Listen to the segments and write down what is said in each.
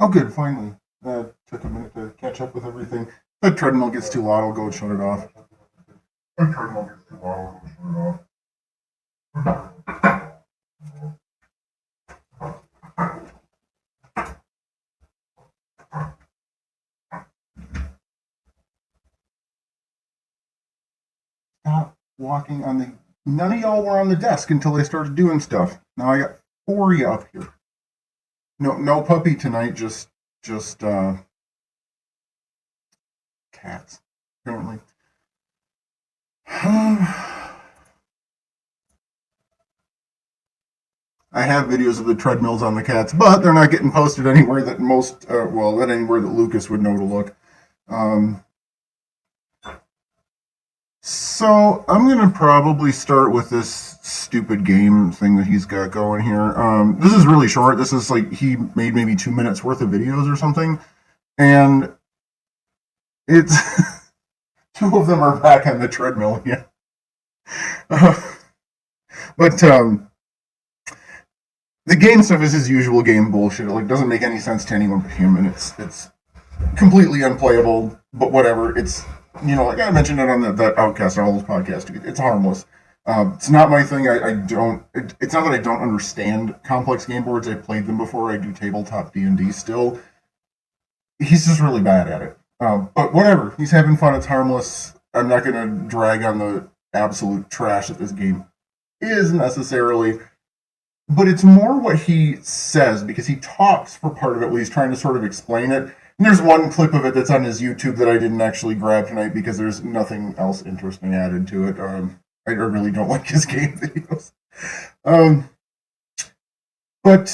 Oh, good, finally. Took a minute to catch up with everything. If the treadmill gets too loud, I'll go and shut it off. The treadmill gets too loud, I'll go and shut it off. Stop walking on the. None of y'all were on the desk until they started doing stuff. Now I got four of you up here. No, no puppy tonight. Just cats. Apparently. I have videos of the treadmills on the cats, but they're not getting posted anywhere that not anywhere that Lucas would know to look. Um, so I'm gonna probably start with this stupid game thing that he's got going here. This is really short. This is like he made maybe 2 minutes worth of videos or something, and it's two of them are back on the treadmill. Yeah, but the game stuff is his usual game bullshit. It like doesn't make any sense to anyone but him, and it's completely unplayable. But whatever. It's like I mentioned it on that Outcast Owls podcast. It's harmless. It's not my thing. I don't. It's not that I don't understand complex game boards. I've played them before. I do tabletop D&D still. He's just really bad at it. But whatever. He's having fun. It's harmless. I'm not going to drag on the absolute trash that this game is necessarily. But it's more what he says because he talks for part of it when he's trying to sort of explain it. And there's one clip of it that's on his YouTube that I didn't actually grab tonight because there's nothing else interesting added to it. I really don't like his game videos. Um, but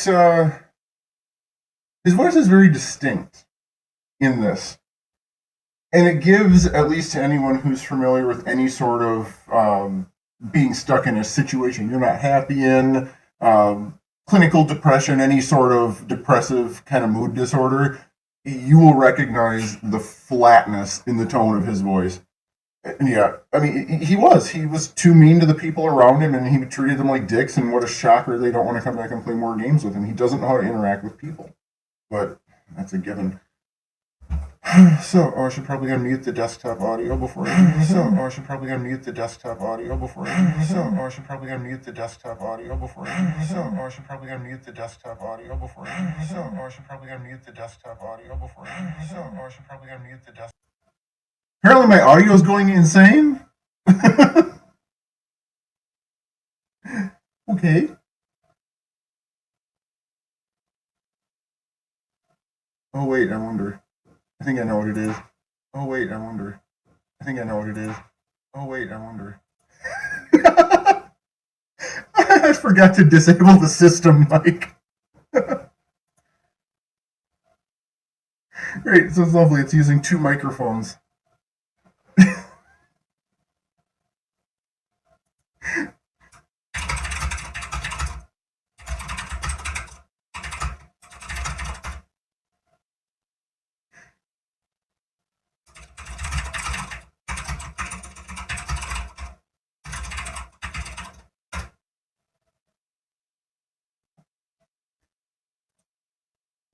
his voice is very distinct in this. And it gives, at least to anyone who's familiar with any sort of being stuck in a situation you're not happy in, clinical depression, any sort of depressive kind of mood disorder, you will recognize the flatness in the tone of his voice. And yeah, I mean, he was too mean to the people around him, and he treated them like dicks. And what a shocker! They don't want to come back and play more games with him. He doesn't know how to interact with people, but that's a given. I should probably unmute the desktop audio before I should probably unmute the desktop audio before I should probably unmute the desktop audio before I should probably unmute the desktop audio before I should probably unmute the desktop audio before I should probably unmute the desktop. Apparently my audio is going insane. Okay. Oh wait, I wonder. I think I know what it is. Oh wait, I wonder. I think I know what it is. Oh wait, I wonder. I forgot to disable the system mic. Great, so it's lovely. It's using two microphones.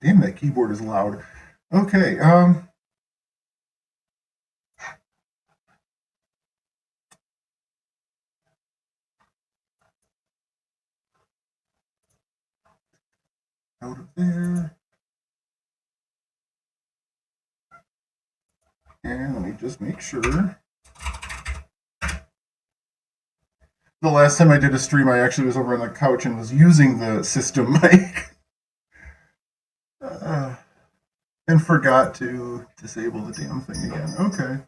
Damn, that keyboard is loud. Okay, out of there. And let me just make sure. The last time I did a stream, I actually was over on the couch and was using the system mic. And forgot to disable the damn thing again. Okay.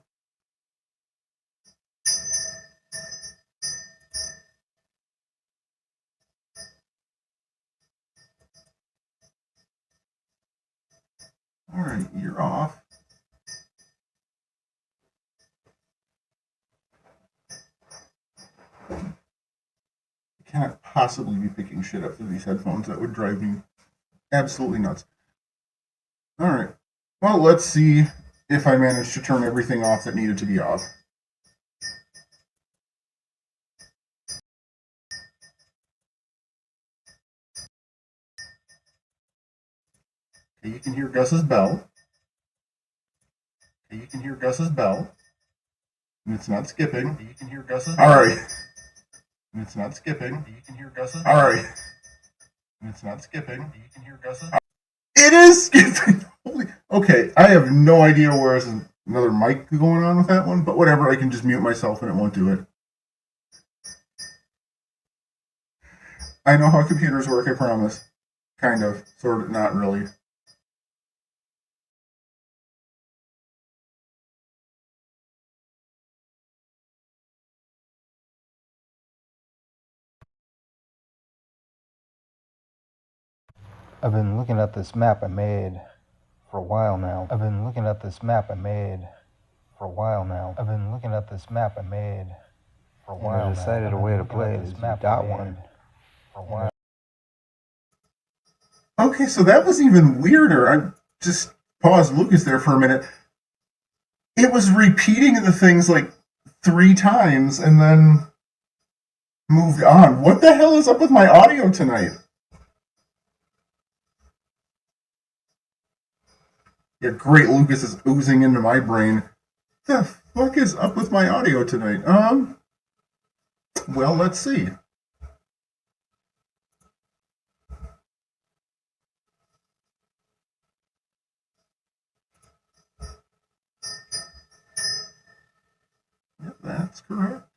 All right, you're off. I cannot possibly be picking shit up through these headphones. That would drive me absolutely nuts. All right. Well, let's see if I managed to turn everything off that needed to be off. Okay, you can hear Gus's bell. Okay, you can hear Gus's bell. And it's not skipping. Okay, you can hear Gus's bell. All right. And it's not skipping. Okay, you can hear Gus's bell. All right. And it's not skipping. Okay, you can hear Gus's bell. It is skipping. Okay, I have no idea where there's another mic going on with that one, but whatever. I can just mute myself and it won't do it. I know how computers work, I promise. Kind of. Sort of. Not really. I've been looking at this map I made for a while now. I've been looking at this map I made for a while now. I've been looking at this map I made for a while now. I decided a way to play this map. Got one for a while. Okay, so that was even weirder. I just paused Lucas there for a minute. It was repeating the things like 3 times and then moved on. What the hell is up with my audio tonight? Yeah, great. Lucas is oozing into my brain. The fuck is up with my audio tonight? Well, let's see. Yep, that's correct.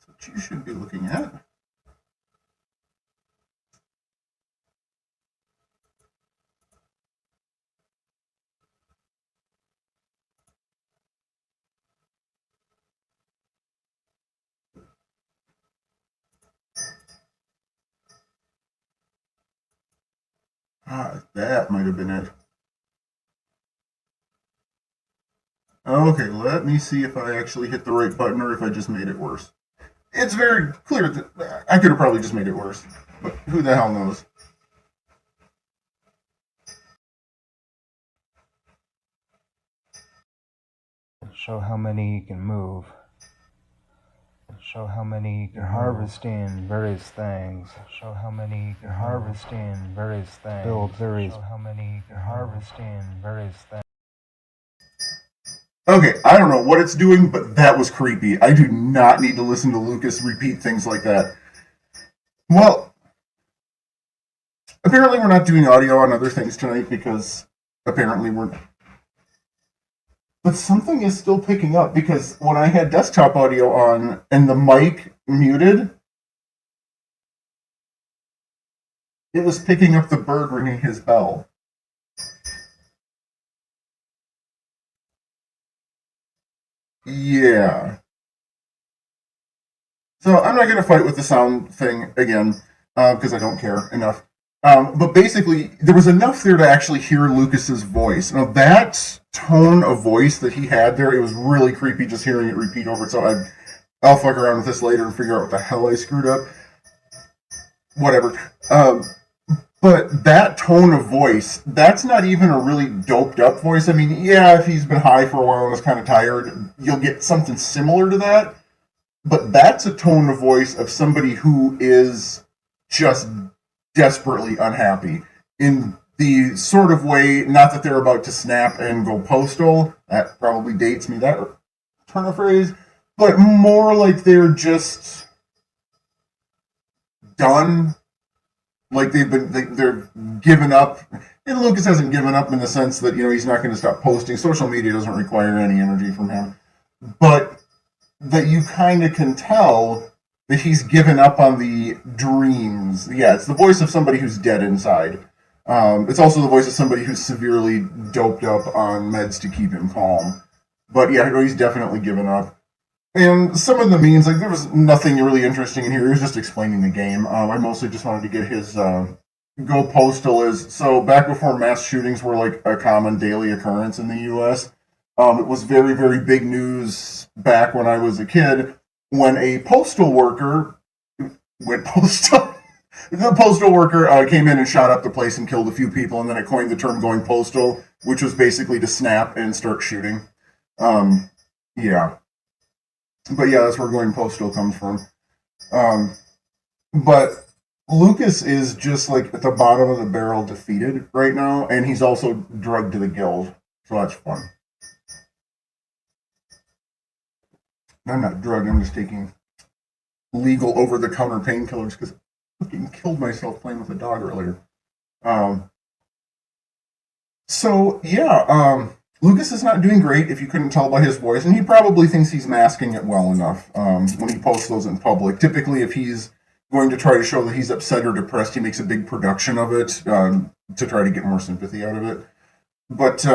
That's what you should be looking at. That might have been it. Okay, let me see if I actually hit the right button or if I just made it worse. It's very clear that I could have probably just made it worse, but who the hell knows? Show how many you can move. Show how many you can harvesting various things. Show how many you can harvesting various things. Build various. Show how many you can harvesting various things. Okay, I don't know what it's doing, but that was creepy. I do not need to listen to Lucas repeat things like that. Well, apparently we're not doing audio on other things tonight because apparently we're... But something is still picking up because when I had desktop audio on and the mic muted, it was picking up the bird ringing his bell. Yeah. So I'm not going to fight with the sound thing again because I don't care enough. But basically, there was enough there to actually hear Lucas's voice. Now, that tone of voice that he had there, it was really creepy just hearing it repeat over it. So I'll fuck around with this later and figure out what the hell I screwed up. Whatever. But that tone of voice, that's not even a really doped up voice. I mean, yeah, if he's been high for a while and is kind of tired, you'll get something similar to that. But that's a tone of voice of somebody who is just desperately unhappy in the sort of way, not that they're about to snap and go postal. That probably dates me, that turn of phrase. But more like they're just done. Like they're given up. And Lucas hasn't given up in the sense that, he's not going to stop posting. Social media doesn't require any energy from him. But that you kind of can tell that he's given up on the dreams. Yeah, it's the voice of somebody who's dead inside. It's also the voice of somebody who's severely doped up on meds to keep him calm. But yeah, he's definitely given up. And some of the means, like, there was nothing really interesting in here. He was just explaining the game. I mostly just wanted to get his go postal is. So back before mass shootings were like a common daily occurrence in the U.S., it was very, very big news back when I was a kid when a postal worker went postal. The postal worker came in and shot up the place and killed a few people, and then it coined the term "going postal," which was basically to snap and start shooting. Yeah, but yeah, that's where "going postal" comes from. But Lucas is just like at the bottom of the barrel, defeated right now, and he's also drugged to the gills, so that's fun. I'm not drugged. I'm just taking legal over-the-counter painkillers because I fucking killed myself playing with a dog earlier. Um, so yeah, Lucas is not doing great. If you couldn't tell by his voice, and he probably thinks he's masking it well enough when he posts those in public. Typically, if he's going to try to show that he's upset or depressed, he makes a big production of it to try to get more sympathy out of it. But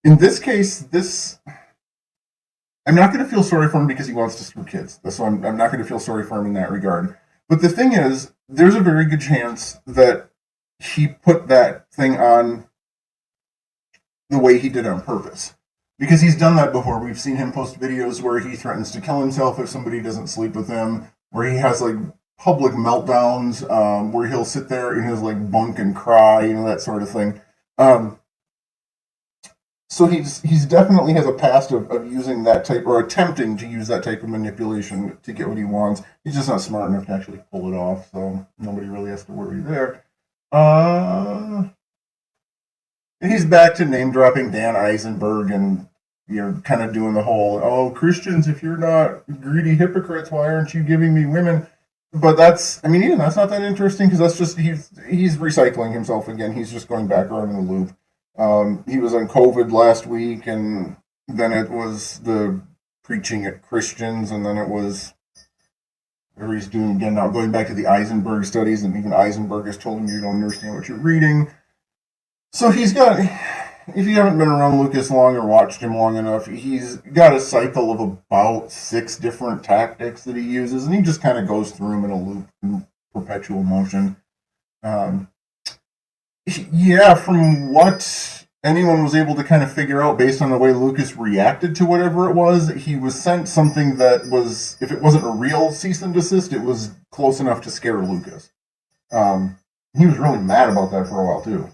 in this case, I'm not going to feel sorry for him because he wants to screw kids. So I'm not going to feel sorry for him in that regard. But the thing is, there's a very good chance that he put that thing on the way he did on purpose. Because he's done that before. We've seen him post videos where he threatens to kill himself if somebody doesn't sleep with him, where he has like public meltdowns, where he'll sit there in his like bunk and cry, that sort of thing. So he's definitely has a past of using that type, or attempting to use that type of manipulation to get what he wants. He's just not smart enough to actually pull it off, so nobody really has to worry there. He's back to name dropping Dan Eisenberg and kind of doing the whole, Christians, if you're not greedy hypocrites, why aren't you giving me women? But that's not that interesting because that's just he's recycling himself again. He's just going back around in the loop. He was on COVID last week, and then it was the preaching at Christians, and then it was whatever he's doing again now, going back to the Eisenberg studies, and even Eisenberg has told him you don't understand what you're reading. So he's got, if you haven't been around Lucas long or watched him long enough, he's got a cycle of about 6 different tactics that he uses, and he just kind of goes through them in a loop, in perpetual motion. Yeah, from what anyone was able to kind of figure out based on the way Lucas reacted to whatever it was, he was sent something that was, if it wasn't a real cease and desist, it was close enough to scare Lucas. He was really mad about that for a while, too.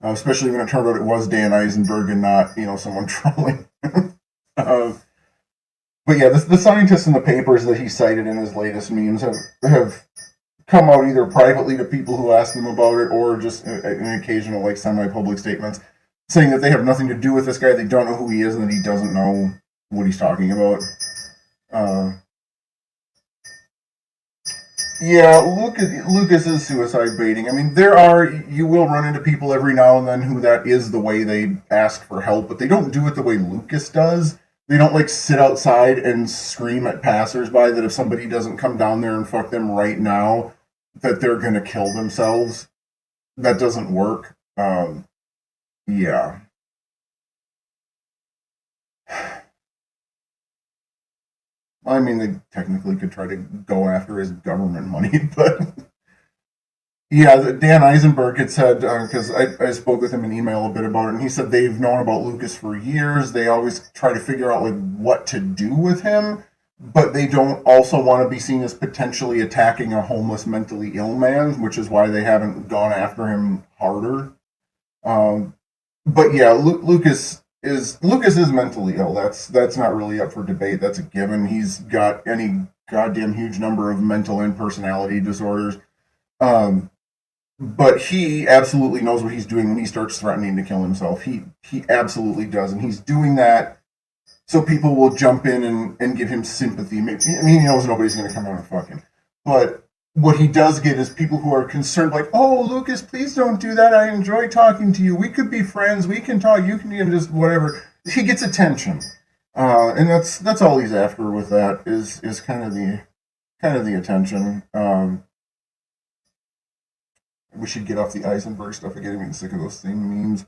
Especially when it turned out it was Dan Eisenberg and not, someone trolling. But yeah, the scientists in the papers that he cited in his latest memes have come out either privately to people who ask them about it or just in occasional semi-public statements saying that they have nothing to do with this guy, they don't know who he is, and that he doesn't know what he's talking about. Yeah, Lucas is suicide baiting. I mean, you will run into people every now and then who that is the way they ask for help, but they don't do it the way Lucas does. They don't sit outside and scream at passersby that if somebody doesn't come down there and fuck them right now, that they're going to kill themselves. That doesn't work. Yeah. I mean, they technically could try to go after his government money, but yeah, Dan Eisenberg had said, because I spoke with him in email a bit about it, and he said they've known about Lucas for years. They always try to figure out what to do with him, but they don't also want to be seen as potentially attacking a homeless, mentally ill man, which is why they haven't gone after him harder. But yeah, Lucas is mentally ill. That's not really up for debate. That's a given. He's got any goddamn huge number of mental and personality disorders. But he absolutely knows what he's doing when he starts threatening to kill himself. He absolutely does, and he's doing that so people will jump in and give him sympathy. I mean, he knows nobody's going to come out and fuck him. But what he does get is people who are concerned, oh, Lucas, please don't do that. I enjoy talking to you. We could be friends. We can talk. You can just whatever. He gets attention, and that's all he's after with that is kind of the attention. We should get off the Eisenberg stuff again. I'm getting sick of those same memes.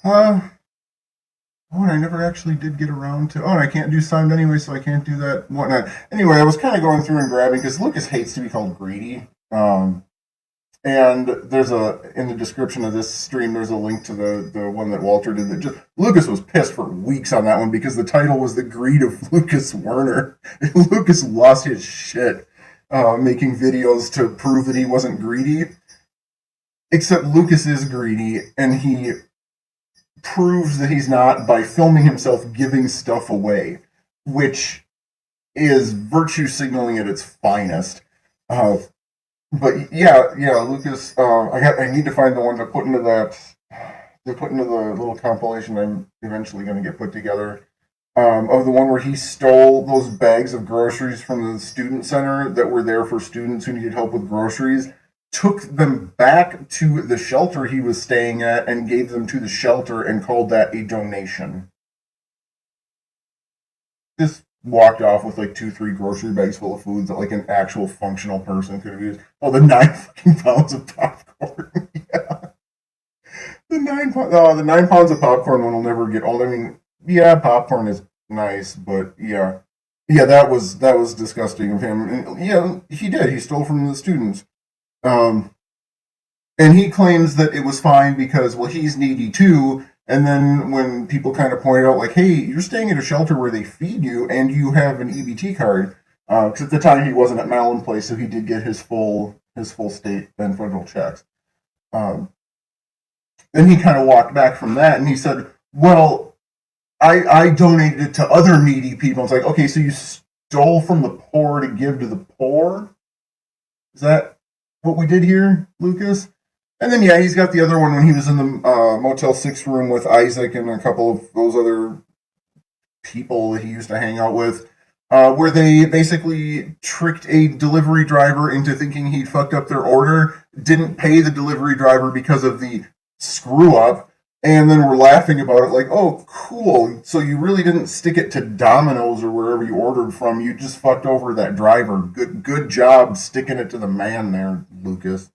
And I never actually did get around to... and I can't do sound anyway, so I can't do that, whatnot. Anyway, I was kind of going through and grabbing, because Lucas hates to be called greedy. And there's in the description of this stream, there's a link to the one that Walter did. Lucas was pissed for weeks on that one, because the title was The Greed of Lucas Werner. Lucas lost his shit. making videos to prove that he wasn't greedy. Except Lucas is greedy, and he proves that he's not by filming himself giving stuff away, which is virtue signaling at its finest. Uh, but yeah, Lucas. I need to find the one to put into that. To put into the little compilation I'm eventually going to get put together. Of the one where he stole those bags of groceries from the student center that were there for students who needed help with groceries, took them back to the shelter he was staying at and gave them to the shelter and called that a donation. Just walked off with like 2, 3 grocery bags full of foods that like an actual functional person could have used. Oh, the 9 fucking pounds of popcorn. Yeah. The 9 pounds of popcorn one will never get old. I mean, yeah, popcorn is nice, but yeah, that was disgusting of him. And yeah, he did. He stole from the students. Um, and he claims that it was fine because, well, he's needy too. And then when people kind of pointed out, like, hey, you're staying at a shelter where they feed you and you have an EBT card, because at the time he wasn't at Mallon Place, so he did get his full state and federal checks. Um, then he kind of walked back from that and he said, well, I donated it to other needy people. It's like, okay, so you stole from the poor to give to the poor? Is that what we did here, Lucas? And then, yeah, he's got the other one when he was in the Motel 6 room with Isaac and a couple of those other people that he used to hang out with, where they basically tricked a delivery driver into thinking he'd fucked up their order, didn't pay the delivery driver because of the screw up, and then we're laughing about it like, oh, cool. So you really didn't stick it to Domino's or wherever you ordered from. You just fucked over that driver. Good job sticking it to the man there, Lucas.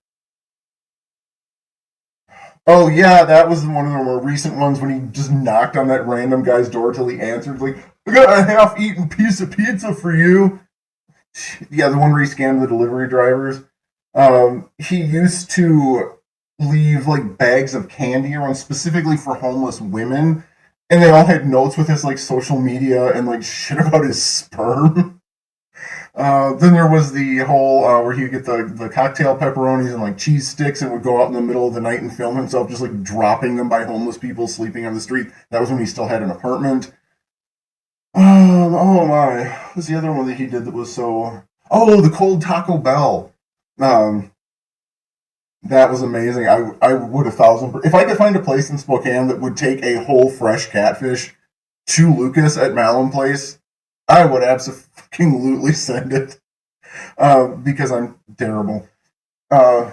Oh yeah, that was one of the more recent ones when he just knocked on that random guy's door till he answered, like, I got a half-eaten piece of pizza for you. Yeah, the one where he scammed the delivery drivers. He used to leave like bags of candy around specifically for homeless women, and they all had notes with his like social media and like shit about his sperm. Then there was the whole where he would get the cocktail pepperonis and like cheese sticks and would go out in the middle of the night and film himself just like dropping them by homeless people sleeping on the street. That was when he still had an apartment. Oh my, what was the other one that he did that was so? Oh, the cold Taco Bell. Um, that was amazing. I would 1,000. If I could find a place in Spokane that would take a whole fresh catfish to Lucas at Mallon Place, I would absolutely send it, because I'm terrible. Uh,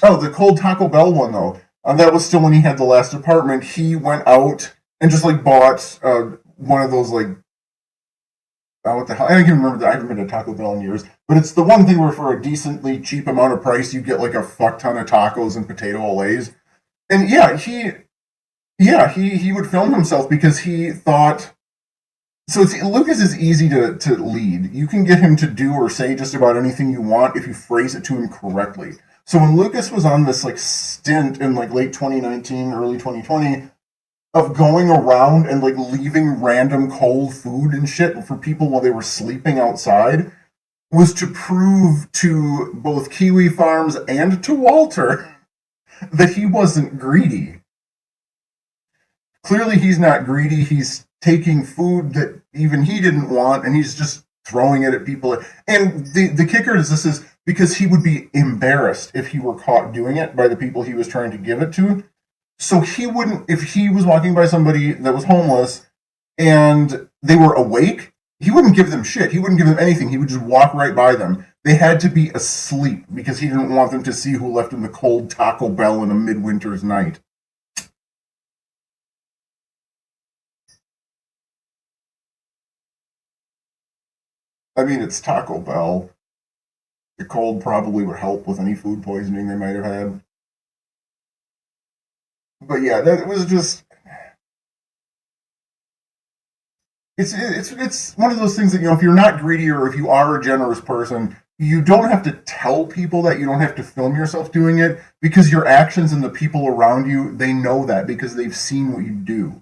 oh, the cold Taco Bell one though. That was still when he had the last apartment. He went out and just like bought one of those like, what the hell? I don't even remember that. I haven't been to Taco Bell in years, but it's the one thing where for a decently cheap amount of price you get like a fuck ton of tacos and potato olays. And he would film himself because he thought. So Lucas is easy to lead. You can get him to do or say just about anything you want if you phrase it to him correctly. So when Lucas was on this like stint in like late 2019, early 2020 of going around and like leaving random cold food and shit for people while they were sleeping outside, was to prove to both Kiwi Farms and to Walter that he wasn't greedy. Clearly he's not greedy. He's taking food that even he didn't want and he's just throwing it at people. And the kicker is this is because he would be embarrassed if he were caught doing it by the people he was trying to give it to. So he wouldn't, if he was walking by somebody that was homeless and they were awake, he wouldn't give them shit. He wouldn't give them anything. He would just walk right by them. They had to be asleep because he didn't want them to see who left him the cold Taco Bell in a midwinter's night. I mean, it's Taco Bell. The cold probably would help with any food poisoning they might have had. But yeah, that was just it's one of those things that, if you're not greedy or if you are a generous person, you don't have to tell people that. You don't have to film yourself doing it because your actions and the people around you, they know that because they've seen what you do.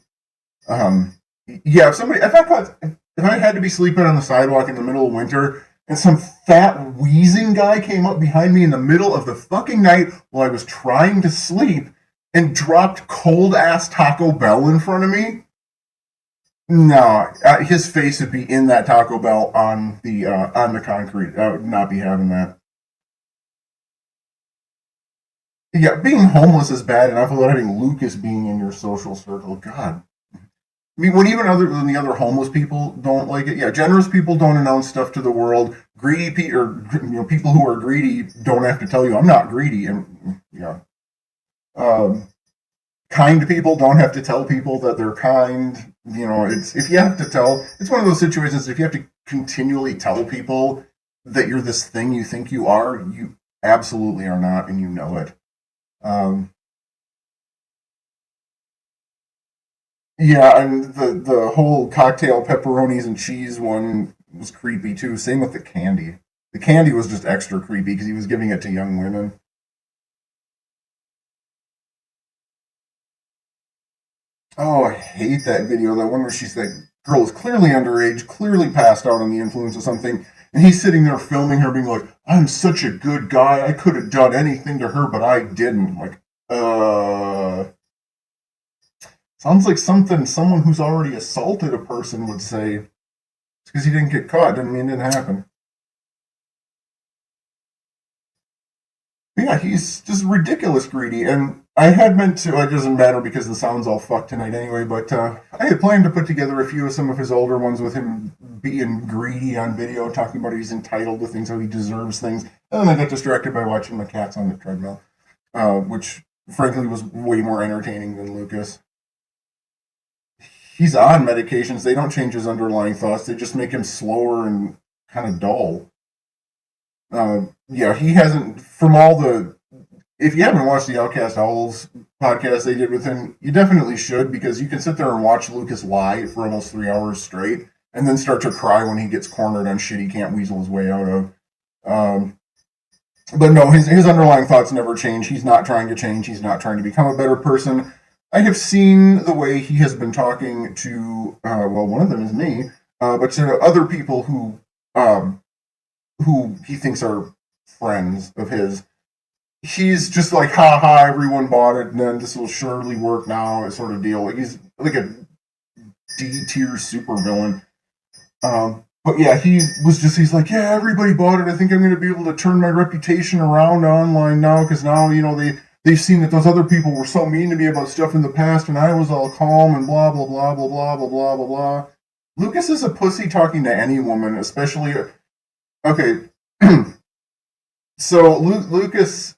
Um, yeah, if I had to be sleeping on the sidewalk in the middle of winter and some fat wheezing guy came up behind me in the middle of the fucking night while I was trying to sleep and dropped cold ass Taco Bell in front of me. No, his face would be in that Taco Bell on the concrete. I would not be having that. Yeah, being homeless is bad enough without having Lucas being in your social circle. God. I mean, when even other than the other homeless people don't like it. Yeah, generous people don't announce stuff to the world. Greedy people who are greedy don't have to tell you I'm not greedy. And yeah, um, kind people don't have to tell people that they're kind. It's if you have to tell. It's one of those situations. If you have to continually tell people that you're this thing you think you are, you absolutely are not, and you know it. Um, Yeah, and the whole cocktail pepperonis and cheese one was creepy too. Same with the candy. The candy was just extra creepy because he was giving it to young women. Oh, I hate that video. That one where she's like, girl is clearly underage, clearly passed out on the influence of something, and he's sitting there filming her, being like, "I'm such a good guy. I could have done anything to her, but I didn't." Like, sounds like something someone who's already assaulted a person would say. Because he didn't get caught doesn't mean it didn't happen. But yeah, he's just ridiculous greedy. And I had meant to, it doesn't matter because the sound's all fucked tonight anyway, but I had planned to put together a few of some of his older ones with him being greedy on video, talking about he's entitled to things, how he deserves things. And then I got distracted by watching the cats on the treadmill, which frankly was way more entertaining than Lucas. He's on medications. They don't change his underlying thoughts, they just make him slower and kind of dull. Yeah, he hasn't. From all the, if you haven't watched the Outcast Owls podcast they did with him, you definitely should because you can sit there and watch Lucas lie for almost 3 hours straight, and then start to cry when he gets cornered on shit he can't weasel his way out of. Um, but no, his underlying thoughts never change. He's not trying to change. He's not trying to become a better person. I have seen the way he has been talking to. Well, one of them is me, but to other people um, who he thinks are friends of his, he's just like, ha ha, everyone bought it, and then this will surely work now, sort of deal. Like he's like a D tier supervillain. But yeah, he's like, yeah, everybody bought it. I think I'm going to be able to turn my reputation around online now because now, they've seen that those other people were so mean to me about stuff in the past and I was all calm and blah, blah, blah, blah, blah, blah, blah, blah, blah. Lucas is a pussy talking to any woman, especially. Okay, so Lucas,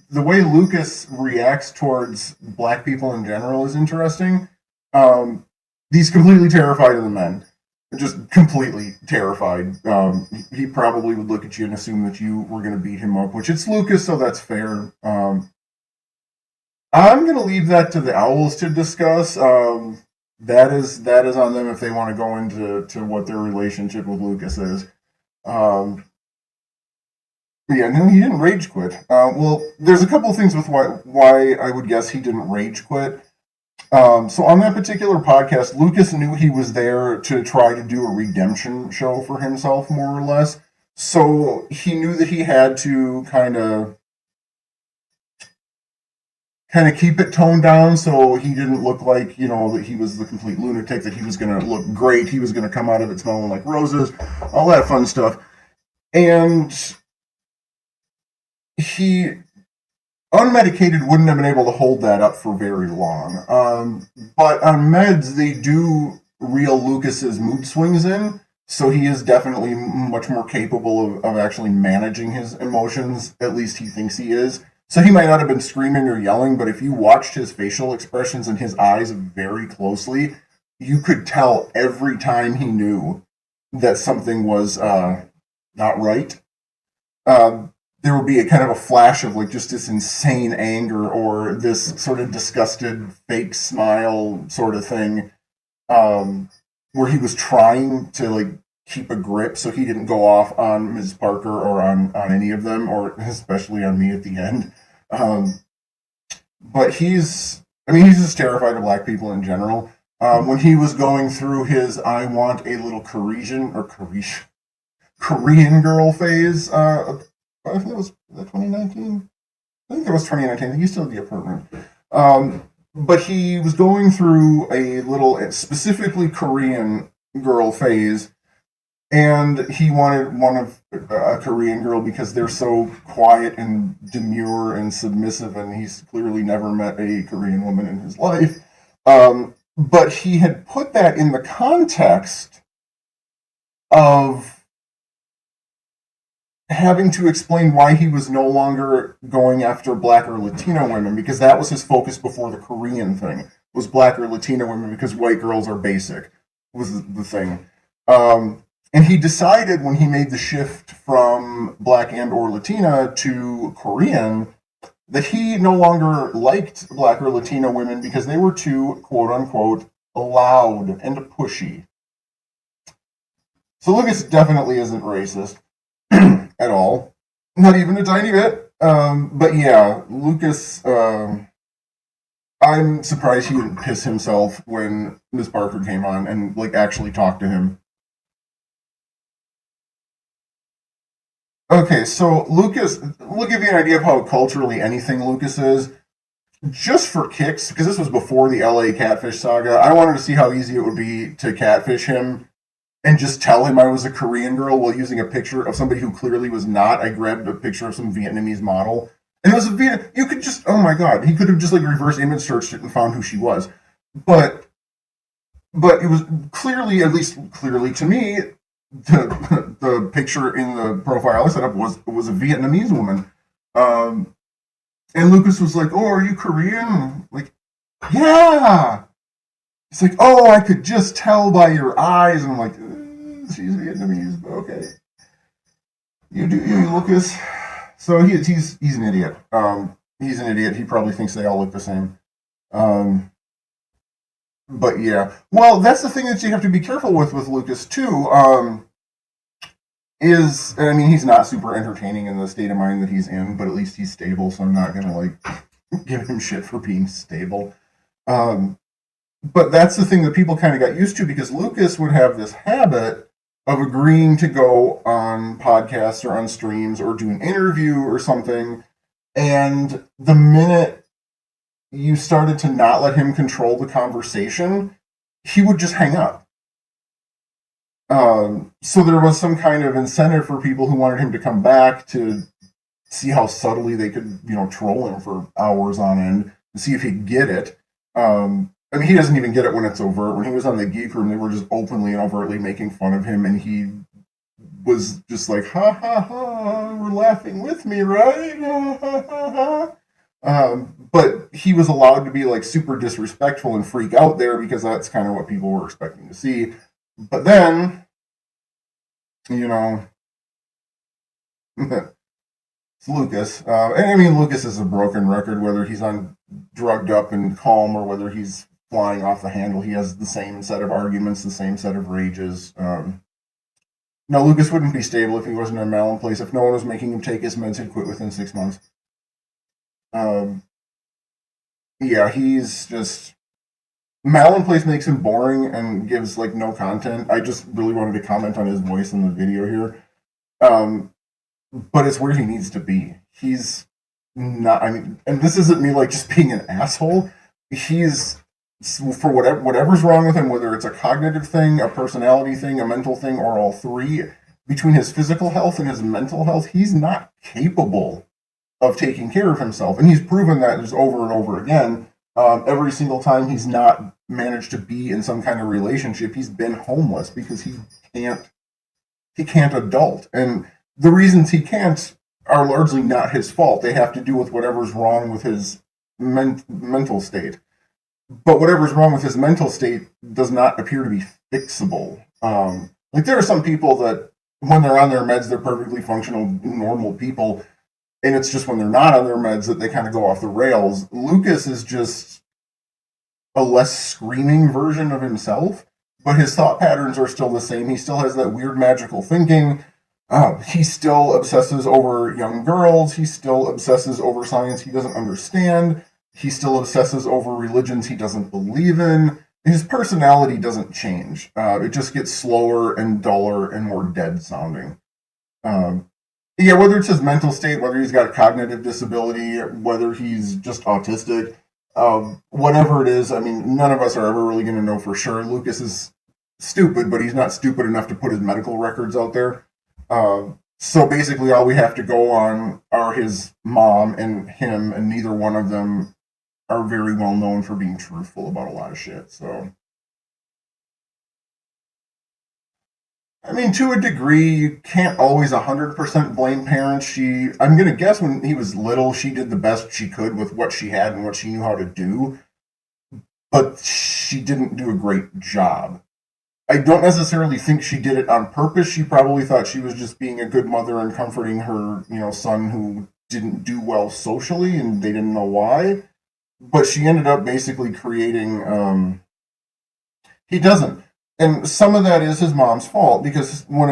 the way Lucas reacts towards black people in general is interesting. Um, he's completely terrified of the men, just completely terrified. He probably would look at you and assume that you were going to beat him up, which it's Lucas, so that's fair. I'm going to leave that to the Owls to discuss. That is on them if they want to go into what their relationship with Lucas is. Um, Yeah, no, he didn't rage quit. Well, there's a couple of things with why I would guess he didn't rage quit. So on that particular podcast, Lucas knew he was there to try to do a redemption show for himself, more or less. So he knew that he had to kind of keep it toned down, so he didn't look like that he was the complete lunatic. That he was going to look great. He was going to come out of it smelling like roses, all that fun stuff, and he unmedicated wouldn't have been able to hold that up for very long. But on meds, they do reel Lucas's mood swings in, so he is definitely much more capable of actually managing his emotions. At least he thinks he is. So he might not have been screaming or yelling, but if you watched his facial expressions and his eyes very closely, you could tell every time he knew that something was not right. There would be a kind of a flash of like just this insane anger or this sort of disgusted fake smile sort of thing, where he was trying to like keep a grip so he didn't go off on Ms. Parker or on any of them, or especially on me at the end. Um, but he's just terrified of black people in general. When he was going through his I want a little Parisian or Parisian Korean girl phase. I think it was 2019. I think it was 2019. He still had the apartment. But he was going through a little specifically Korean girl phase, and he wanted one of a Korean girl because they're so quiet and demure and submissive, and he's clearly never met a Korean woman in his life. But he had put that in the context of having to explain why he was no longer going after black or Latino women, because that was his focus before the Korean thing, was black or Latino women because white girls are basic, was the thing. And he decided when he made the shift from black and or Latina to Korean that he no longer liked black or Latino women because they were too, quote unquote, loud and pushy. So Lucas definitely isn't racist at all. Not even a tiny bit. But yeah, Lucas, I'm surprised he didn't piss himself when Miss Parker came on and like actually talked to him. Okay, so Lucas, we'll give you an idea of how culturally anything Lucas is. Just for kicks, because this was before the LA catfish saga, I wanted to see how easy it would be to catfish him and just tell him I was a Korean girl while using a picture of somebody who clearly was not. I grabbed a picture of some Vietnamese model. And it was a Viet. You could just, oh my god, he could have just like reverse image searched it and found who she was. But it was clearly, at least clearly to me, the picture in the profile I set up was a Vietnamese woman. And Lucas was like, "Oh, are you Korean?" I'm like, yeah. He's like, "Oh, I could just tell by your eyes." And I'm like, she's Vietnamese, but okay. You do you, Lucas. So he's an idiot. He's an idiot. He probably thinks they all look the same. Um, but yeah, well, that's the thing that you have to be careful with Lucas too. Is I mean, he's not super entertaining in the state of mind that he's in, but at least he's stable. So I'm not gonna like give him shit for being stable. Um, but that's the thing that people kind of got used to because Lucas would have this habit of agreeing to go on podcasts or on streams or do an interview or something. And the minute you started to not let him control the conversation, he would just hang up. So there was some kind of incentive for people who wanted him to come back to see how subtly they could, troll him for hours on end to see if he'd get it. I mean, he doesn't even get it when it's overt. When he was on the Geek Room, they were just openly and overtly making fun of him, and he was just like, ha ha ha, we're laughing with me, right? Ha, ha, ha, ha. But he was allowed to be like super disrespectful and freak out there because that's kind of what people were expecting to see. But then, it's Lucas. And I mean, Lucas is a broken record, whether he's on drugged up and calm or whether he's flying off the handle. He has the same set of arguments, the same set of rages. No, Lucas wouldn't be stable if he wasn't in Mallon Place. If no one was making him take his meds, he'd quit within 6 months. Yeah, he's just... Mallon Place makes him boring and gives like no content. I just really wanted to comment on his voice in the video here. But it's where he needs to be. He's not, I mean, and this isn't me like just being an asshole. He's, for whatever's wrong with him, whether it's a cognitive thing, a personality thing, a mental thing, or all three, between his physical health and his mental health, he's not capable of taking care of himself. And he's proven that just over and over again. Every single time he's not managed to be in some kind of relationship, he's been homeless because he can't adult. And the reasons he can't are largely not his fault. They have to do with whatever's wrong with his mental state. But whatever's wrong with his mental state does not appear to be fixable. Like there are some people that when they're on their meds, they're perfectly functional, normal people. And it's just when they're not on their meds that they kind of go off the rails. Lucas is just a less screaming version of himself, but his thought patterns are still the same. He still has that weird magical thinking. He still obsesses over young girls. He still obsesses over science he doesn't understand. He still obsesses over religions he doesn't believe in. His personality doesn't change. It just gets slower and duller and more dead sounding. Um, yeah, whether it's his mental state, whether he's got a cognitive disability, whether he's just autistic, whatever it is, I mean, none of us are ever really going to know for sure. Lucas is stupid, but he's not stupid enough to put his medical records out there. So basically, all we have to go on are his mom and him, and neither one of them are very well known for being truthful about a lot of shit. So, I mean, to a degree, you can't always 100% blame parents. I'm going to guess when he was little, she did the best she could with what she had and what she knew how to do, but she didn't do a great job. I don't necessarily think she did it on purpose. She probably thought she was just being a good mother and comforting her, son who didn't do well socially and they didn't know why. But she ended up basically creating, he doesn't. And some of that is his mom's fault because when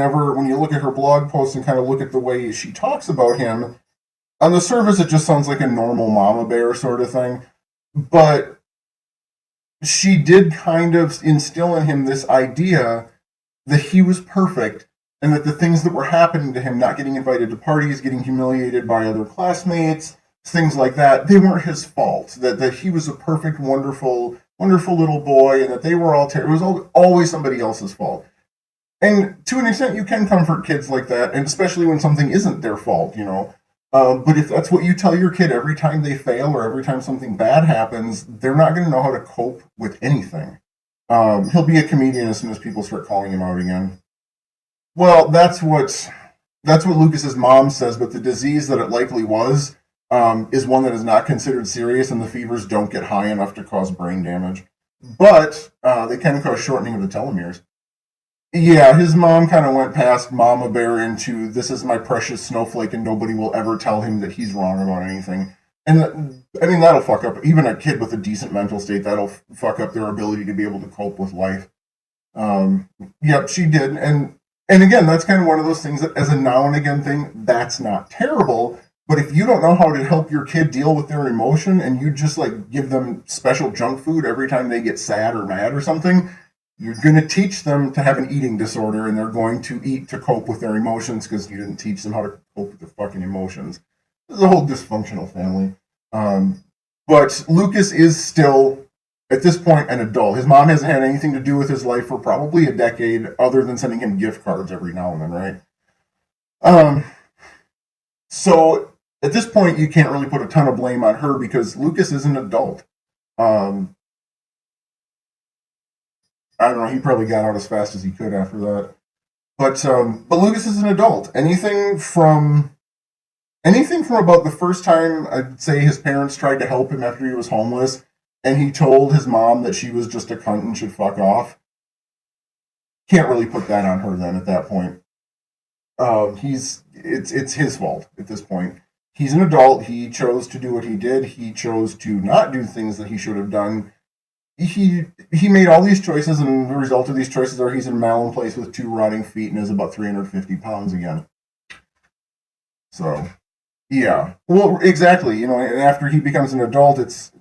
you look at her blog posts and kind of look at the way she talks about him, on the surface it just sounds like a normal mama bear sort of thing. But she did kind of instill in him this idea that he was perfect and that the things that were happening to him, not getting invited to parties, getting humiliated by other classmates, things like that, they weren't his fault. That he was a perfect, wonderful, wonderful little boy, and that they were all terrible. It was always somebody else's fault. And to an extent, you can comfort kids like that, and especially when something isn't their fault. But if that's what you tell your kid every time they fail or every time something bad happens, they're not going to know how to cope with anything. He'll be a comedian as soon as people start calling him out again. Well, that's what Lucas's mom says, but the disease that it likely was is one that is not considered serious, and the fevers don't get high enough to cause brain damage. But they can cause shortening of the telomeres. Yeah, his mom kind of went past Mama Bear into this is my precious snowflake, and nobody will ever tell him that he's wrong about anything. And I mean, that'll fuck up even a kid with a decent mental state. That'll fuck up their ability to be able to cope with life. Yep, she did, and again, that's kind of one of those things that, as a now and again thing, that's not terrible. But if you don't know how to help your kid deal with their emotion, and you just like give them special junk food every time they get sad or mad or something, you're going to teach them to have an eating disorder, and they're going to eat to cope with their emotions because you didn't teach them how to cope with their fucking emotions. This is a whole dysfunctional family. But Lucas is still, at this point, an adult. His mom hasn't had anything to do with his life for probably a decade, other than sending him gift cards every now and then, right? So at this point, you can't really put a ton of blame on her because Lucas is an adult. I don't know. He probably got out as fast as he could after that. But Lucas is an adult. Anything from about the first time I'd say his parents tried to help him after he was homeless, and he told his mom that she was just a cunt and should fuck off. Can't really put that on her then at that point. It's his fault at this point. He's an adult. He chose to do what he did. He chose to not do things that he should have done. He made all these choices, and the result of these choices are he's in Mallon Place with 2 rotting feet and is about 350 pounds again. So, yeah. Well, exactly. And after he becomes an adult, it's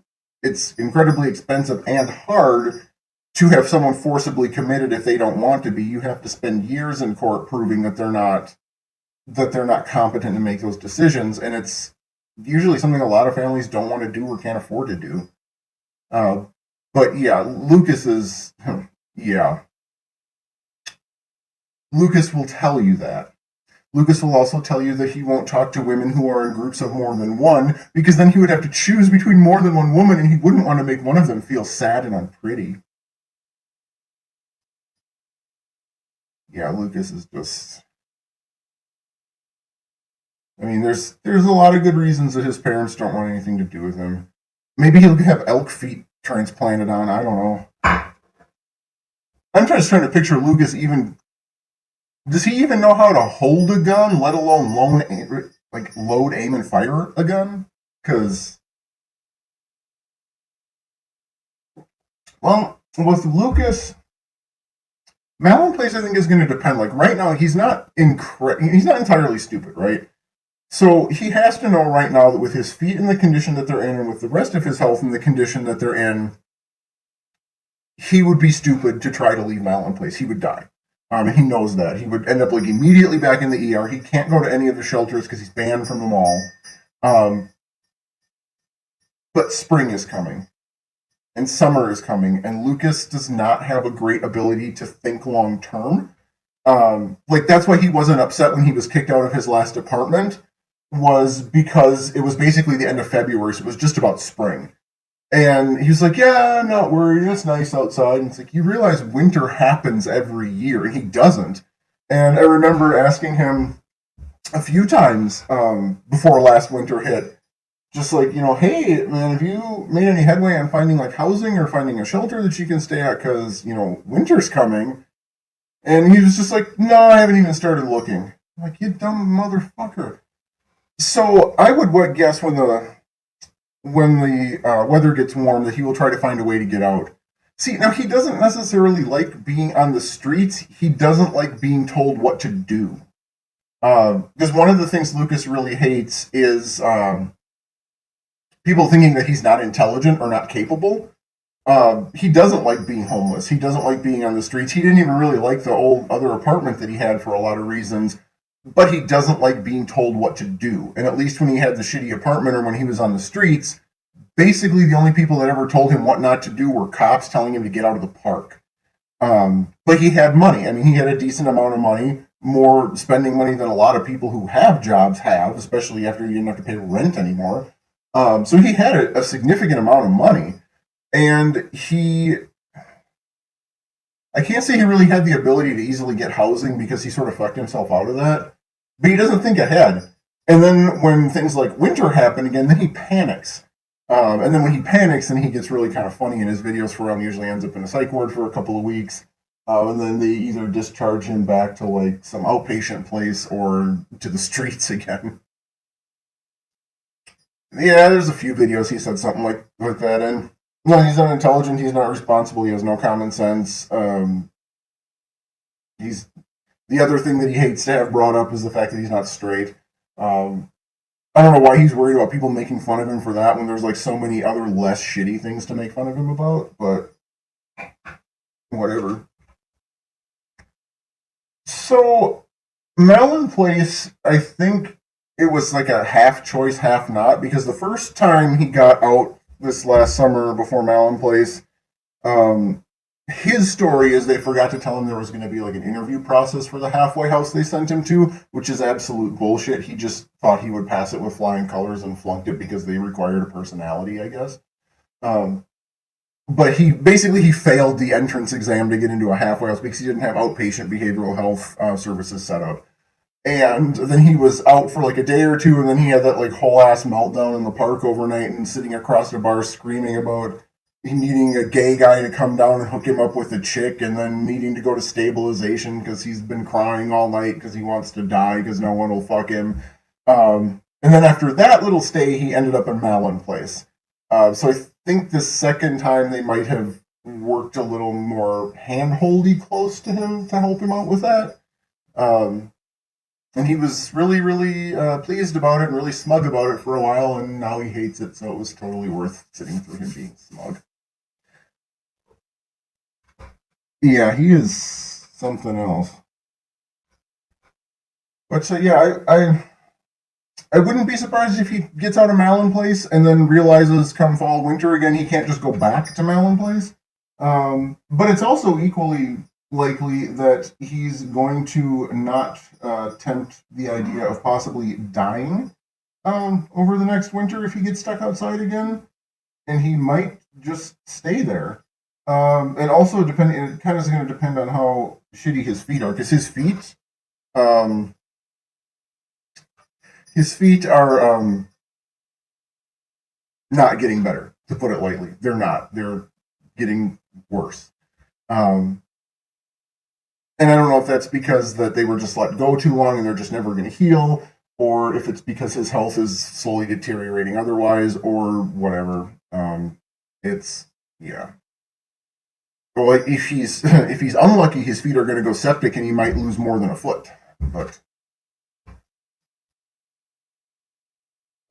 incredibly expensive and hard to have someone forcibly committed if they don't want to be. You have to spend years in court proving that they're not competent to make those decisions, and it's usually something a lot of families don't want to do or can't afford to do. But yeah, yeah. Lucas will tell you that. Lucas will also tell you that he won't talk to women who are in groups of more than one, because then he would have to choose between more than one woman, and he wouldn't want to make one of them feel sad and unpretty. Yeah, Lucas is just. I mean, there's a lot of good reasons that his parents don't want anything to do with him. Maybe he'll have elk feet transplanted on. I don't know. I'm just trying to picture Lucas even. Does he even know how to hold a gun, let alone load, aim, and fire a gun? Because, well, with Lucas, Mallon Place I think is going to depend. Like right now, he's not entirely stupid, right? So he has to know right now that with his feet in the condition that they're in, and with the rest of his health in the condition that they're in, he would be stupid to try to leave Mallon Place. He would die. He knows that. He would end up like immediately back in the ER. He can't go to any of the shelters because he's banned from them all. But spring is coming, and summer is coming, and Lucas does not have a great ability to think long term. Like that's why he wasn't upset when he was kicked out of his last apartment, was because it was basically the end of February, so it was just about spring. And he's like, yeah, I'm not worried. It's nice outside. And it's like, you realize winter happens every year, and he doesn't. And I remember asking him a few times before last winter hit, just like, hey, man, have you made any headway on finding like housing or finding a shelter that you can stay at? Because, winter's coming. And he was just like, no, I haven't even started looking. I'm like, you dumb motherfucker. So I would guess when the weather gets warm that he will try to find a way to get out. See, now he doesn't necessarily like being on the streets. He doesn't like being told what to do. Because one of the things Lucas really hates is people thinking that he's not intelligent or not capable. He doesn't like being homeless. He doesn't like being on the streets. He didn't even really like the old other apartment that he had for a lot of reasons. But he doesn't like being told what to do. And at least when he had the shitty apartment or when he was on the streets, basically the only people that ever told him what not to do were cops telling him to get out of the park. But he had money. I mean, he had a decent amount of money, more spending money than a lot of people who have jobs have, especially after you didn't have to pay rent anymore. So he had a significant amount of money. And I can't say he really had the ability to easily get housing because he sort of fucked himself out of that. But he doesn't think ahead. And then when things like winter happen again, then he panics. And then when he panics, then he gets really kind of funny in his videos for him. Usually ends up in a psych ward for a couple of weeks. And then they either discharge him back to like some outpatient place or to the streets again. Yeah, there's a few videos he said something like that in. No, he's unintelligent. He's not responsible. He has no common sense. He's the other thing that he hates to have brought up is the fact that he's not straight. I don't know why he's worried about people making fun of him for that when there's like so many other less shitty things to make fun of him about. But whatever. So Mallon Place, I think it was like a half choice, half not, because the first time he got out this last summer before Mallon Place, his story is they forgot to tell him there was going to be like an interview process for the halfway house they sent him to, which is absolute bullshit. He just thought he would pass it with flying colors and flunked it because they required a personality, I guess. But he failed the entrance exam to get into a halfway house because he didn't have outpatient behavioral health services set up. And then he was out for like a day or two, and then he had that like whole ass meltdown in the park overnight and sitting across the bar screaming about needing a gay guy to come down and hook him up with a chick, and then needing to go to stabilization because he's been crying all night because he wants to die because no one will fuck him. And then after that little stay, he ended up in Mallon Place. So I think the second time they might have worked a little more hand-holdy close to him to help him out with that. And he was really, really pleased about it and really smug about it for a while, and now he hates it, so it was totally worth sitting through him being smug. Yeah, he is something else. But so, yeah, I wouldn't be surprised if he gets out of Mallon Place and then realizes come fall, winter again, he can't just go back to Mallon Place. But it's also equally likely that he's going to not tempt the idea of possibly dying over the next winter if he gets stuck outside again, and he might just stay there. And also it kind of is going to depend on how shitty his feet are, because his feet are not getting better, to put it lightly. They're not. They're getting worse. And I don't know if that's because that they were just let go too long and they're just never going to heal, or if it's because his health is slowly deteriorating otherwise, or whatever. Yeah. Well, like if he's unlucky, his feet are going to go septic and he might lose more than a foot. But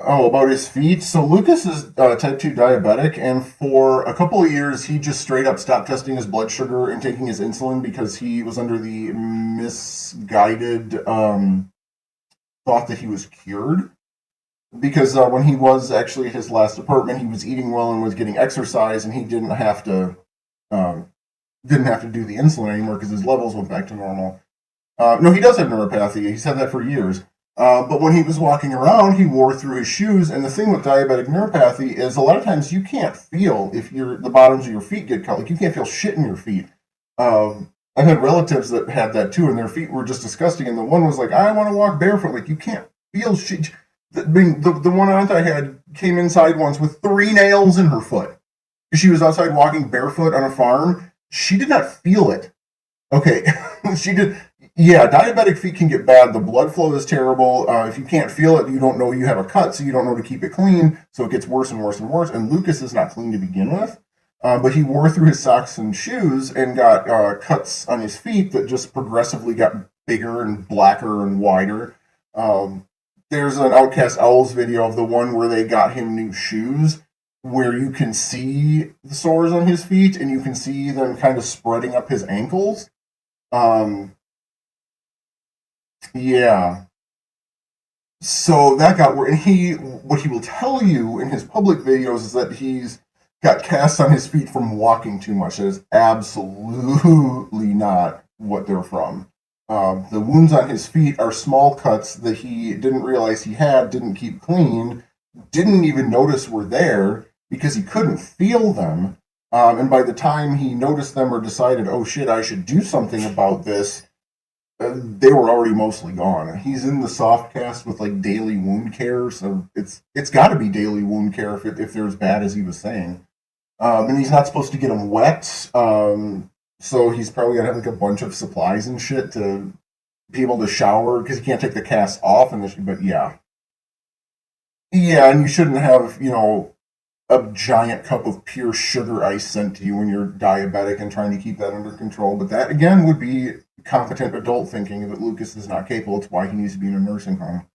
Oh, about his feet. So Lucas is type 2 diabetic, and for a couple of years, he just straight up stopped testing his blood sugar and taking his insulin because he was under the misguided thought that he was cured. Because when he was actually at his last apartment, he was eating well and was getting exercise, and he um, didn't have to do the insulin anymore because his levels went back to normal. No, he does have neuropathy. He's had that for years. But when he was walking around, he wore through his shoes. And the thing with diabetic neuropathy is a lot of times you can't feel if the bottoms of your feet get cut. Like you can't feel shit in your feet. I've had relatives that had that too, and their feet were just disgusting. And the one was like, "I want to walk barefoot." Like you can't feel shit. The one aunt I had came inside once with 3 nails in her foot. She was outside walking barefoot on a farm. She did not feel it. Okay, she did. Yeah, diabetic feet can get bad. The blood flow is terrible. If you can't feel it, you don't know you have a cut, so you don't know to keep it clean. So it gets worse and worse and worse. And Lucas is not clean to begin with. But he wore through his socks and shoes and got cuts on his feet that just progressively got bigger and blacker and wider. There's an Outcast Owls video of the one where they got him new shoes, where you can see the sores on his feet and you can see them kind of spreading up his ankles. Um, yeah. So that got where, and what he will tell you in his public videos is that he's got casts on his feet from walking too much. That is absolutely not what they're from. The wounds on his feet are small cuts that he didn't realize he had, didn't keep clean, didn't even notice were there because he couldn't feel them. And by the time he noticed them or decided, oh shit, I should do something about this, they were already mostly gone. He's in the soft cast with like daily wound care, so it's got to be daily wound care if they're as bad as he was saying. And he's not supposed to get them wet, so he's probably gonna have like a bunch of supplies and shit to be able to shower because he can't take the cast off. But yeah, yeah, and you shouldn't have a giant cup of pure sugar ice sent to you when you're diabetic and trying to keep that under control. But that, again, would be competent adult thinking that Lucas is not capable. It's why he needs to be in a nursing home.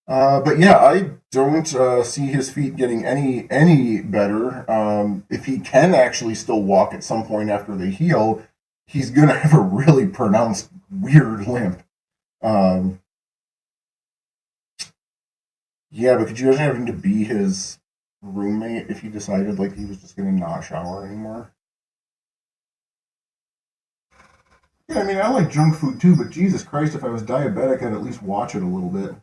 But yeah, I don't see his feet getting any better. If he can actually still walk at some point after they heal, he's gonna have a really pronounced weird limp. Um, yeah, but could you imagine having to be his roommate if he decided like he was just gonna not shower anymore? Yeah, I mean, I like junk food too, but Jesus Christ, if I was diabetic, I'd at least watch it a little bit. Of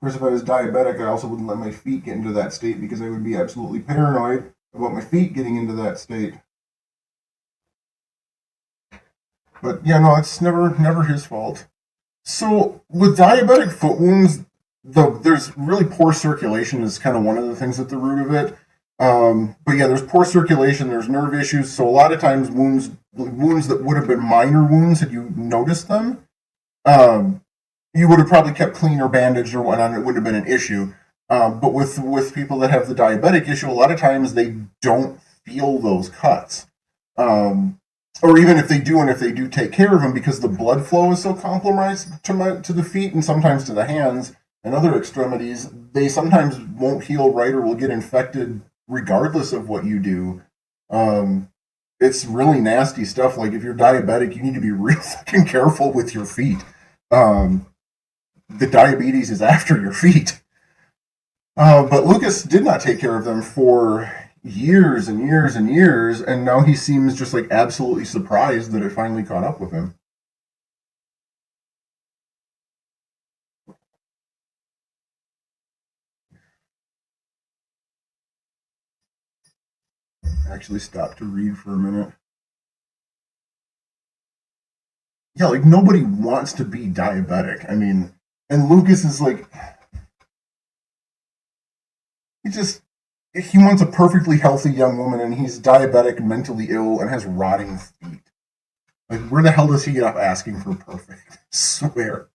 course, if I was diabetic, I also wouldn't let my feet get into that state because I would be absolutely paranoid about my feet getting into that state. But yeah, no, it's never his fault. So with diabetic foot wounds, there's really poor circulation is kind of one of the things at the root of it. But yeah, there's poor circulation. There's nerve issues. So a lot of times wounds that would have been minor wounds had you noticed them, um, you would have probably kept clean or bandaged or whatnot. And it wouldn't have been an issue. But with people that have the diabetic issue, a lot of times they don't feel those cuts. Um, or even if they do, and if they do take care of them, because the blood flow is so compromised to the feet and sometimes to the hands and other extremities, they sometimes won't heal right or will get infected regardless of what you do. Um, it's really nasty stuff. Like if you're diabetic, you need to be real fucking careful with your feet. Um, the diabetes is after your feet. But Lucas did not take care of them for years and years and years, and now he seems just like absolutely surprised that it finally caught up with him. I actually stopped to read for a minute. Yeah, like nobody wants to be diabetic. I mean, and Lucas is like, he just, he wants a perfectly healthy young woman, and he's diabetic, mentally ill, and has rotting feet. Like, where the hell does he get up asking for perfect? I swear.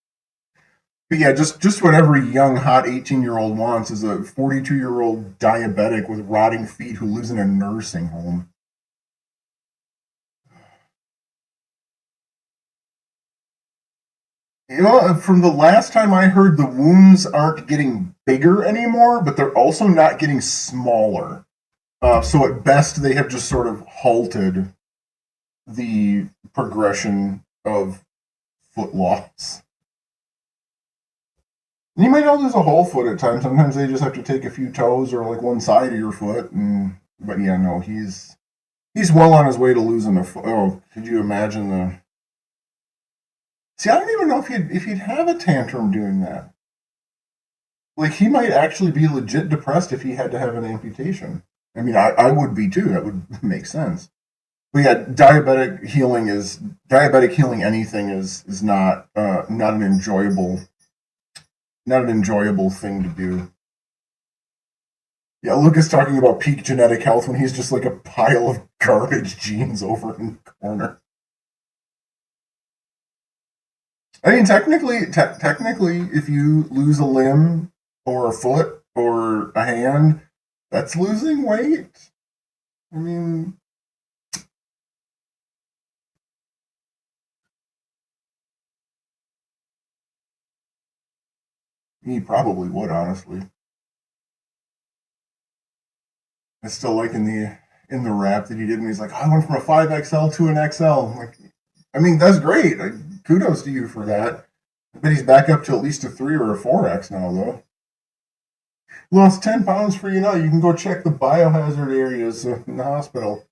But yeah, just what every young, hot 18-year-old wants is a 42-year-old diabetic with rotting feet who lives in a nursing home. You know, from the last time I heard, the wounds aren't getting bigger anymore, but they're also not getting smaller. So at best, they have just sort of halted the progression of foot loss. And you might not lose a whole foot at times. Sometimes they just have to take a few toes or like one side of your foot. But yeah, no, he's well on his way to losing a foot. Oh, could you imagine the? See, I don't even know if he'd have a tantrum doing that. Like he might actually be legit depressed if he had to have an amputation. I mean, I would be too. That would make sense. But yeah, diabetic healing anything is not an enjoyable thing to do. Yeah, Lucas talking about peak genetic health when he's just like a pile of garbage genes over in the corner. I mean, technically, if you lose a limb or a foot or a hand, that's losing weight. I mean, he probably would, honestly. I still like in the rap that he did when he's like, I went from a 5XL to an XL. Like, I mean, that's great. Kudos to you for that. But he's back up to at least a 3 or a 4X now, though. Lost 10 pounds for you now. You can go check the biohazard areas in the hospital.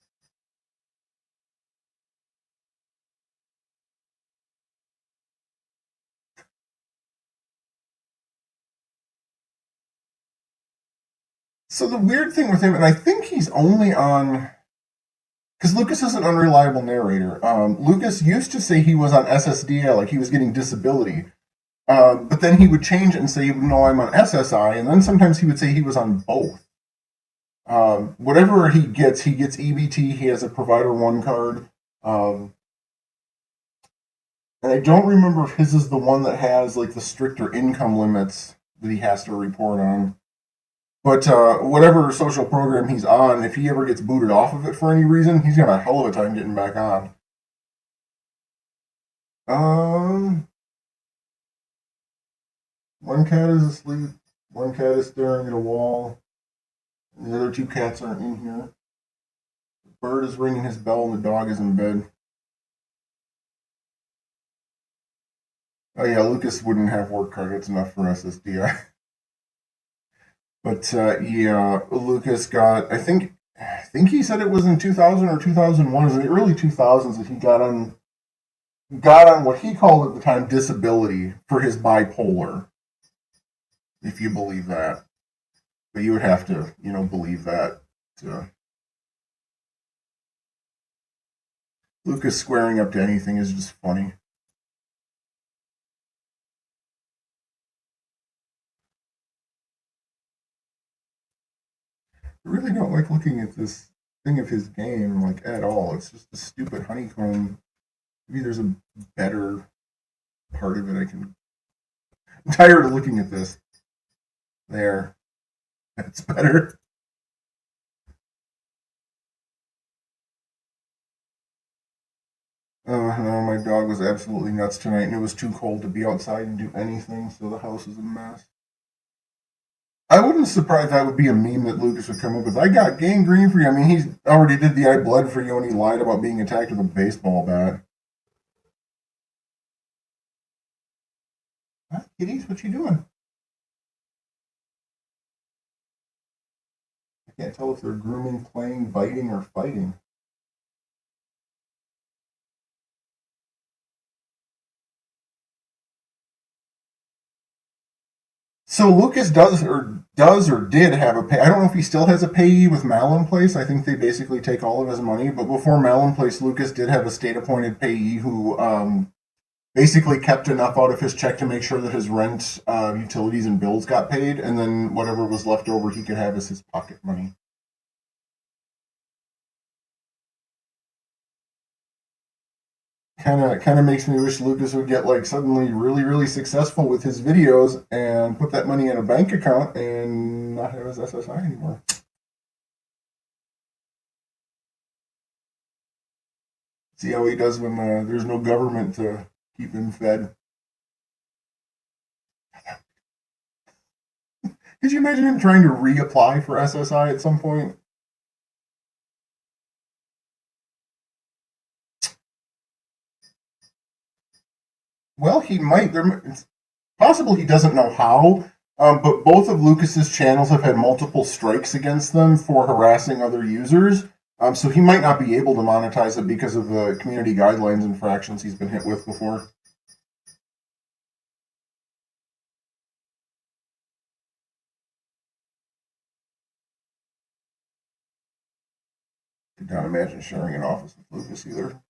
So the weird thing with him, and I think he's only on because Lucas is an unreliable narrator. Lucas used to say he was on SSDL, like he was getting disability. But then he would change it and say, no, I'm on SSI. And then sometimes he would say he was on both. Whatever he gets EBT. He has a Provider One card. And I don't remember if his is the one that has like the stricter income limits that he has to report on. But whatever social program he's on, if he ever gets booted off of it for any reason, he's got a hell of a time getting back on. Um, one cat is asleep. One cat is staring at a wall. And the other two cats aren't in here. The bird is ringing his bell, and the dog is in bed. Oh yeah, Lucas wouldn't have work credits enough for SSDI. But yeah, Lucas got. I think he said it was in 2000 or 2001. It was in the early 2000s that he got on what he called at the time disability for his bipolar. If you believe that, but you would have to, believe that. To, Lucas squaring up to anything is just funny. I really don't like looking at this thing of his game like at all. It's just a stupid honeycomb. Maybe there's a better part of it I can. I'm tired of looking at this. There, that's better. No, my dog was absolutely nuts tonight, and it was too cold to be outside and do anything, so the house is a mess. I wouldn't surprise that would be a meme that Lucas would come up with. I got gangrene for you. I mean, he already did the I bled for you, and he lied about being attacked with a baseball bat. Huh, kitties, what you doing? I can't tell if they're grooming, playing, biting, or fighting. So Lucas does or did have a pay. I don't know if he still has a payee with Mallon Place. I think they basically take all of his money. But before Mallon Place, Lucas did have a state appointed payee who basically kept enough out of his check to make sure that his rent, utilities, and bills got paid, and then whatever was left over he could have as his pocket money. Kind of makes me wish Lucas would get like suddenly really successful with his videos and put that money in a bank account and not have his SSI anymore. See how he does when there's no government to keep him fed. Could you imagine him trying to reapply for SSI at some point? Well, he might. It's possible he doesn't know how, but both of Lucas's channels have had multiple strikes against them for harassing other users. So he might not be able to monetize it because of the community guidelines infractions he's been hit with before. Could not imagine sharing an office with Lucas either.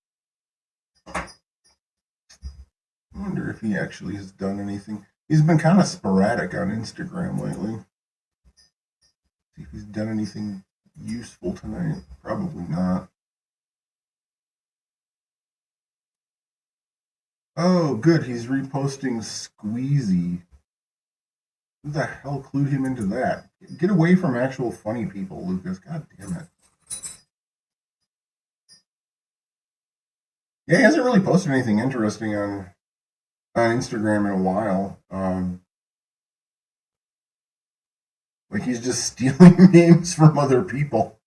I wonder if he actually has done anything. He's been kind of sporadic on Instagram lately. See if he's done anything useful tonight. Probably not. Oh, good. He's reposting Squeezy. Who the hell clued him into that? Get away from actual funny people, Lucas. God damn it. Yeah, he hasn't really posted anything interesting on Instagram in a while. Like he's just stealing names from other people.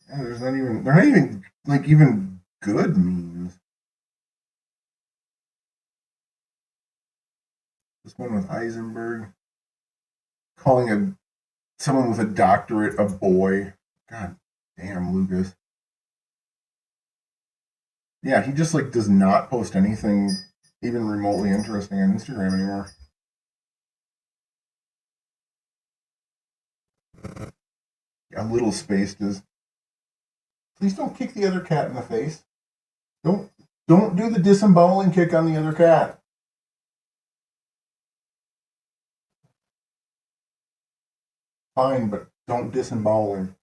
Yeah, they're not even like even good memes. This one with Eisenberg calling someone with a doctorate a boy. God damn, Lucas. Yeah, he just like does not post anything even remotely interesting on Instagram anymore. A little spaced is. Please don't kick the other cat in the face. Don't don't do the disemboweling kick on the other cat. Fine, but don't disembowel him.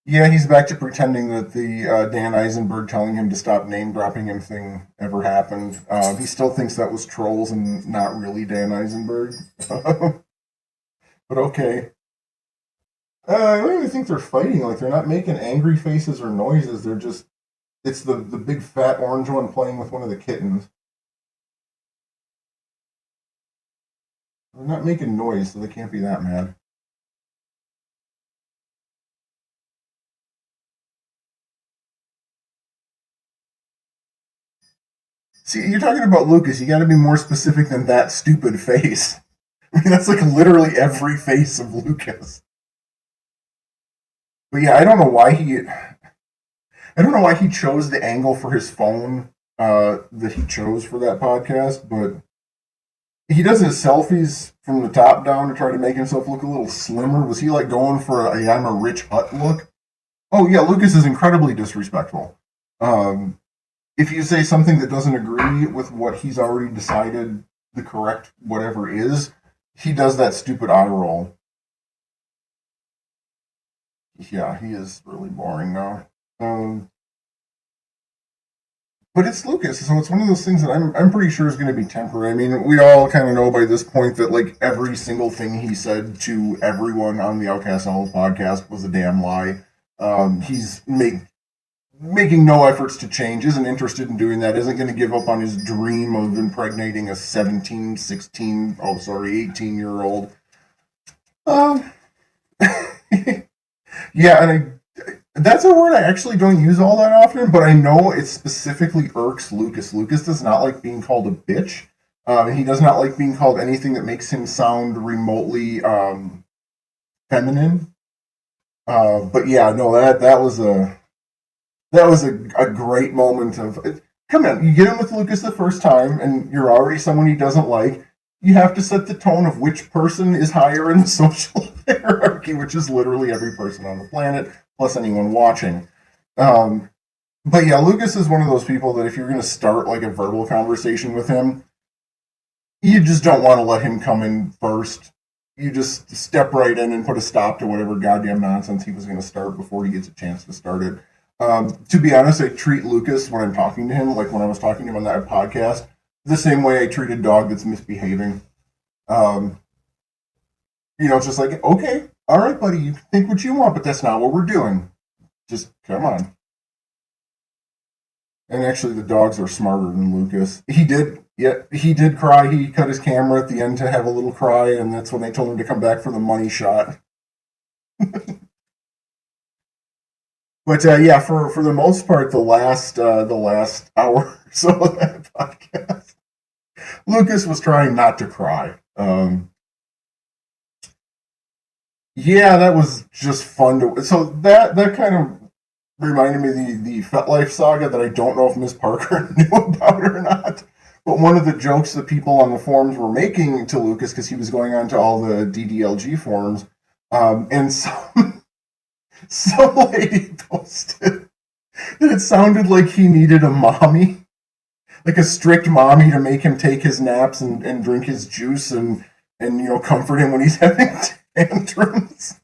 Yeah, he's back to pretending that the Dan Eisenberg telling him to stop name dropping him thing ever happened. He still thinks that was trolls and not really Dan Eisenberg. But okay. I don't even think they're fighting. Like they're not making angry faces or noises. They're just it's the big fat orange one playing with one of the kittens. They're not making noise, so they can't be that mad. See, you're talking about Lucas. You got to be more specific than that stupid face. I mean, that's like literally every face of Lucas. But yeah, I don't know why he chose the angle for his phone that he chose for that podcast, but he does his selfies from the top down to try to make himself look a little slimmer. Was he like going for a I'm a rich hut look? Oh yeah, Lucas is incredibly disrespectful. Um, if you say something that doesn't agree with what he's already decided the correct whatever is, he does that stupid eye roll. Yeah, he is really boring now. Um, but it's Lucas, so it's one of those things that I'm pretty sure is going to be temporary. I mean, we all kind of know by this point that like every single thing he said to everyone on the Outcast Owls podcast was a damn lie. He's making no efforts to change, isn't interested in doing that, isn't going to give up on his dream of impregnating a 17, 16, oh, sorry, 18-year-old. Um, yeah, and that's a word I actually don't use all that often, but I know it specifically irks Lucas. Lucas does not like being called a bitch. He does not like being called anything that makes him sound remotely feminine. But yeah, no, that was a great moment of come on. You get him with Lucas the first time, and you're already someone he doesn't like. You have to set the tone of which person is higher in the social hierarchy, which is literally every person on the planet plus anyone watching. Um, but yeah, Lucas is one of those people that if you're going to start like a verbal conversation with him, you just don't want to let him come in first. You just step right in and put a stop to whatever goddamn nonsense he was going to start before he gets a chance to start it. To be honest, I treat Lucas when I'm talking to him, like when I was talking to him on that podcast, the same way I treat a dog that's misbehaving. Um, it's just like, okay, all right, buddy, you can think what you want, but that's not what we're doing. Just come on. And actually, the dogs are smarter than Lucas. He did cry. He cut his camera at the end to have a little cry, and that's when they told him to come back for the money shot. But yeah, for the most part, the last hour or so of that podcast, Lucas was trying not to cry. Yeah, that was just fun to. So that kind of reminded me of the FetLife saga that I don't know if Miss Parker knew about or not. But one of the jokes that people on the forums were making to Lucas, because he was going on to all the DDLG forums, and some lady posted that it sounded like he needed a mommy, like a strict mommy to make him take his naps and drink his juice and comfort him when he's having tantrums.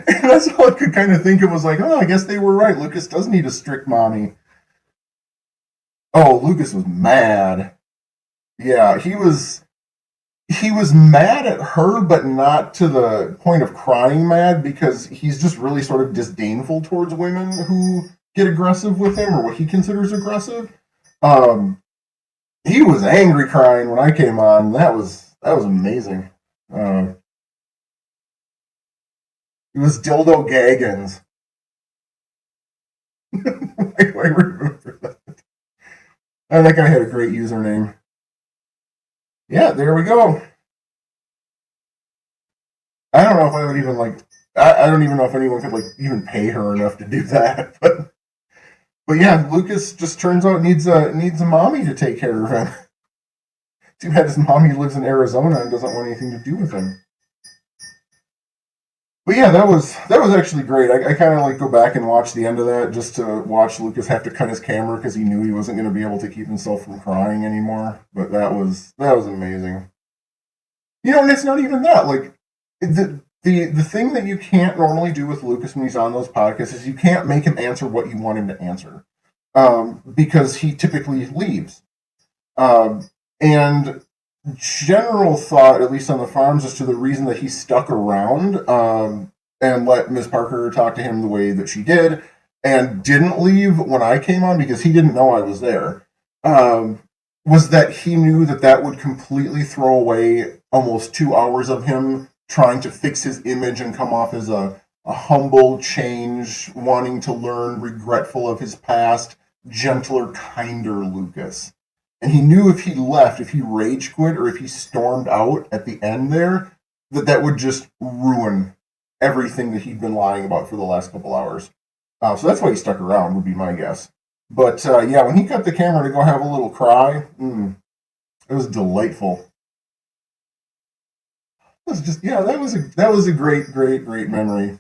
And that's all I could kind of think of, was like, oh, I guess they were right. Lucas does need a strict mommy. Oh, Lucas was mad. Yeah, he was mad at her, but not to the point of crying mad, because he's just really sort of disdainful towards women who get aggressive with him, or what he considers aggressive. Um, he was angry crying when I came on. That was amazing. It was Dildo Gaggins. I remember that. Oh, that guy had a great username. Yeah, there we go. I don't know if I would even like. I don't even know if anyone could like even pay her enough to do that. But yeah, Lucas just turns out needs a mommy to take care of him. Too bad his mommy lives in Arizona and doesn't want anything to do with him. But yeah, that was actually great. I kind of like go back and watch the end of that, just to watch Lucas have to cut his camera because he knew he wasn't going to be able to keep himself from crying anymore. But that was amazing. And it's not even that. Like the thing that you can't normally do with Lucas when he's on those podcasts is you can't make him answer what you want him to answer, because he typically leaves. And general thought, at least on the farms, as to the reason that he stuck around, and let Miss Parker talk to him the way that she did, and didn't leave when I came on because he didn't know I was there, was that he knew that would completely throw away almost 2 hours of him trying to fix his image and come off as a humble, change, wanting to learn, regretful of his past, gentler, kinder Lucas. And he knew if he left, if he rage quit, or if he stormed out at the end there, that would just ruin everything that he'd been lying about for the last couple hours. So that's why he stuck around, would be my guess. But yeah, when he cut the camera to go have a little cry, it was delightful. It was just, yeah, that was a great memory.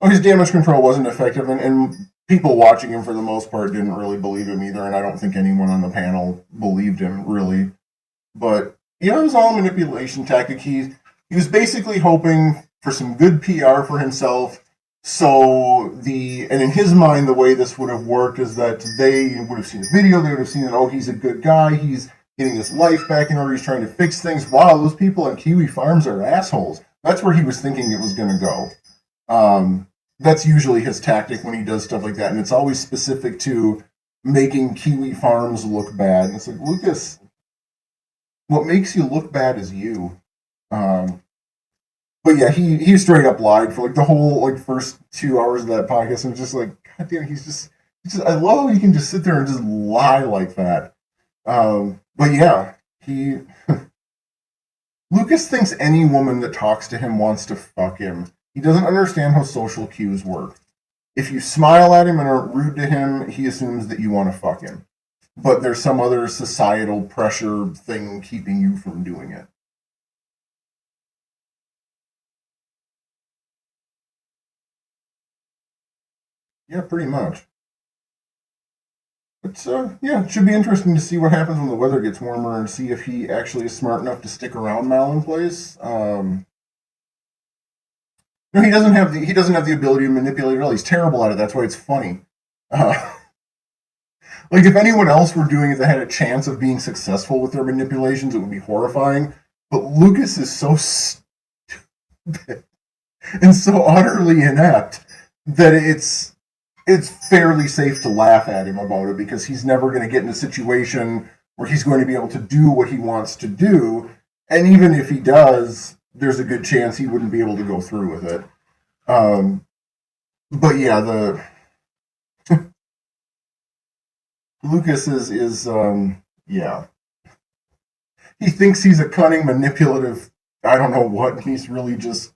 Oh, his damage control wasn't effective, and people watching him for the most part didn't really believe him either, and I don't think anyone on the panel believed him, really. But yeah, it was all a manipulation tactic. He was basically hoping for some good PR for himself. And in his mind, the way this would have worked is that they would have seen the video, they would have seen that, oh, he's a good guy, he's getting his life back in order, he's trying to fix things. Wow, those people at Kiwi Farms are assholes. That's where he was thinking it was going to go. That's usually his tactic when he does stuff like that, and it's always specific to making Kiwi Farms look bad. And it's like, Lucas, what makes you look bad is you. But yeah, he straight up lied for like the whole like first 2 hours of that podcast. And just like, God damn, he's just I love how he can just sit there and just lie like that. But yeah, Lucas thinks any woman that talks to him wants to fuck him. He doesn't understand how social cues work. If you smile at him and are rude to him, he assumes that you want to fuck him. But there's some other societal pressure thing keeping you from doing it. Yeah, pretty much. But yeah, it should be interesting to see what happens when the weather gets warmer and see if he actually is smart enough to stick around Mallon Place. No, he doesn't have the ability to manipulate at all. He's terrible at it. That's why it's funny. Uh, like if anyone else were doing it that had a chance of being successful with their manipulations, it would be horrifying. But Lucas is so stupid and so utterly inept that it's fairly safe to laugh at him about it because he's never going to get in a situation where he's going to be able to do what he wants to do. And even if he does, there's a good chance he wouldn't be able to go through with it. But yeah, the Lucas is yeah. He thinks he's a cunning, manipulative, I don't know what, he's really just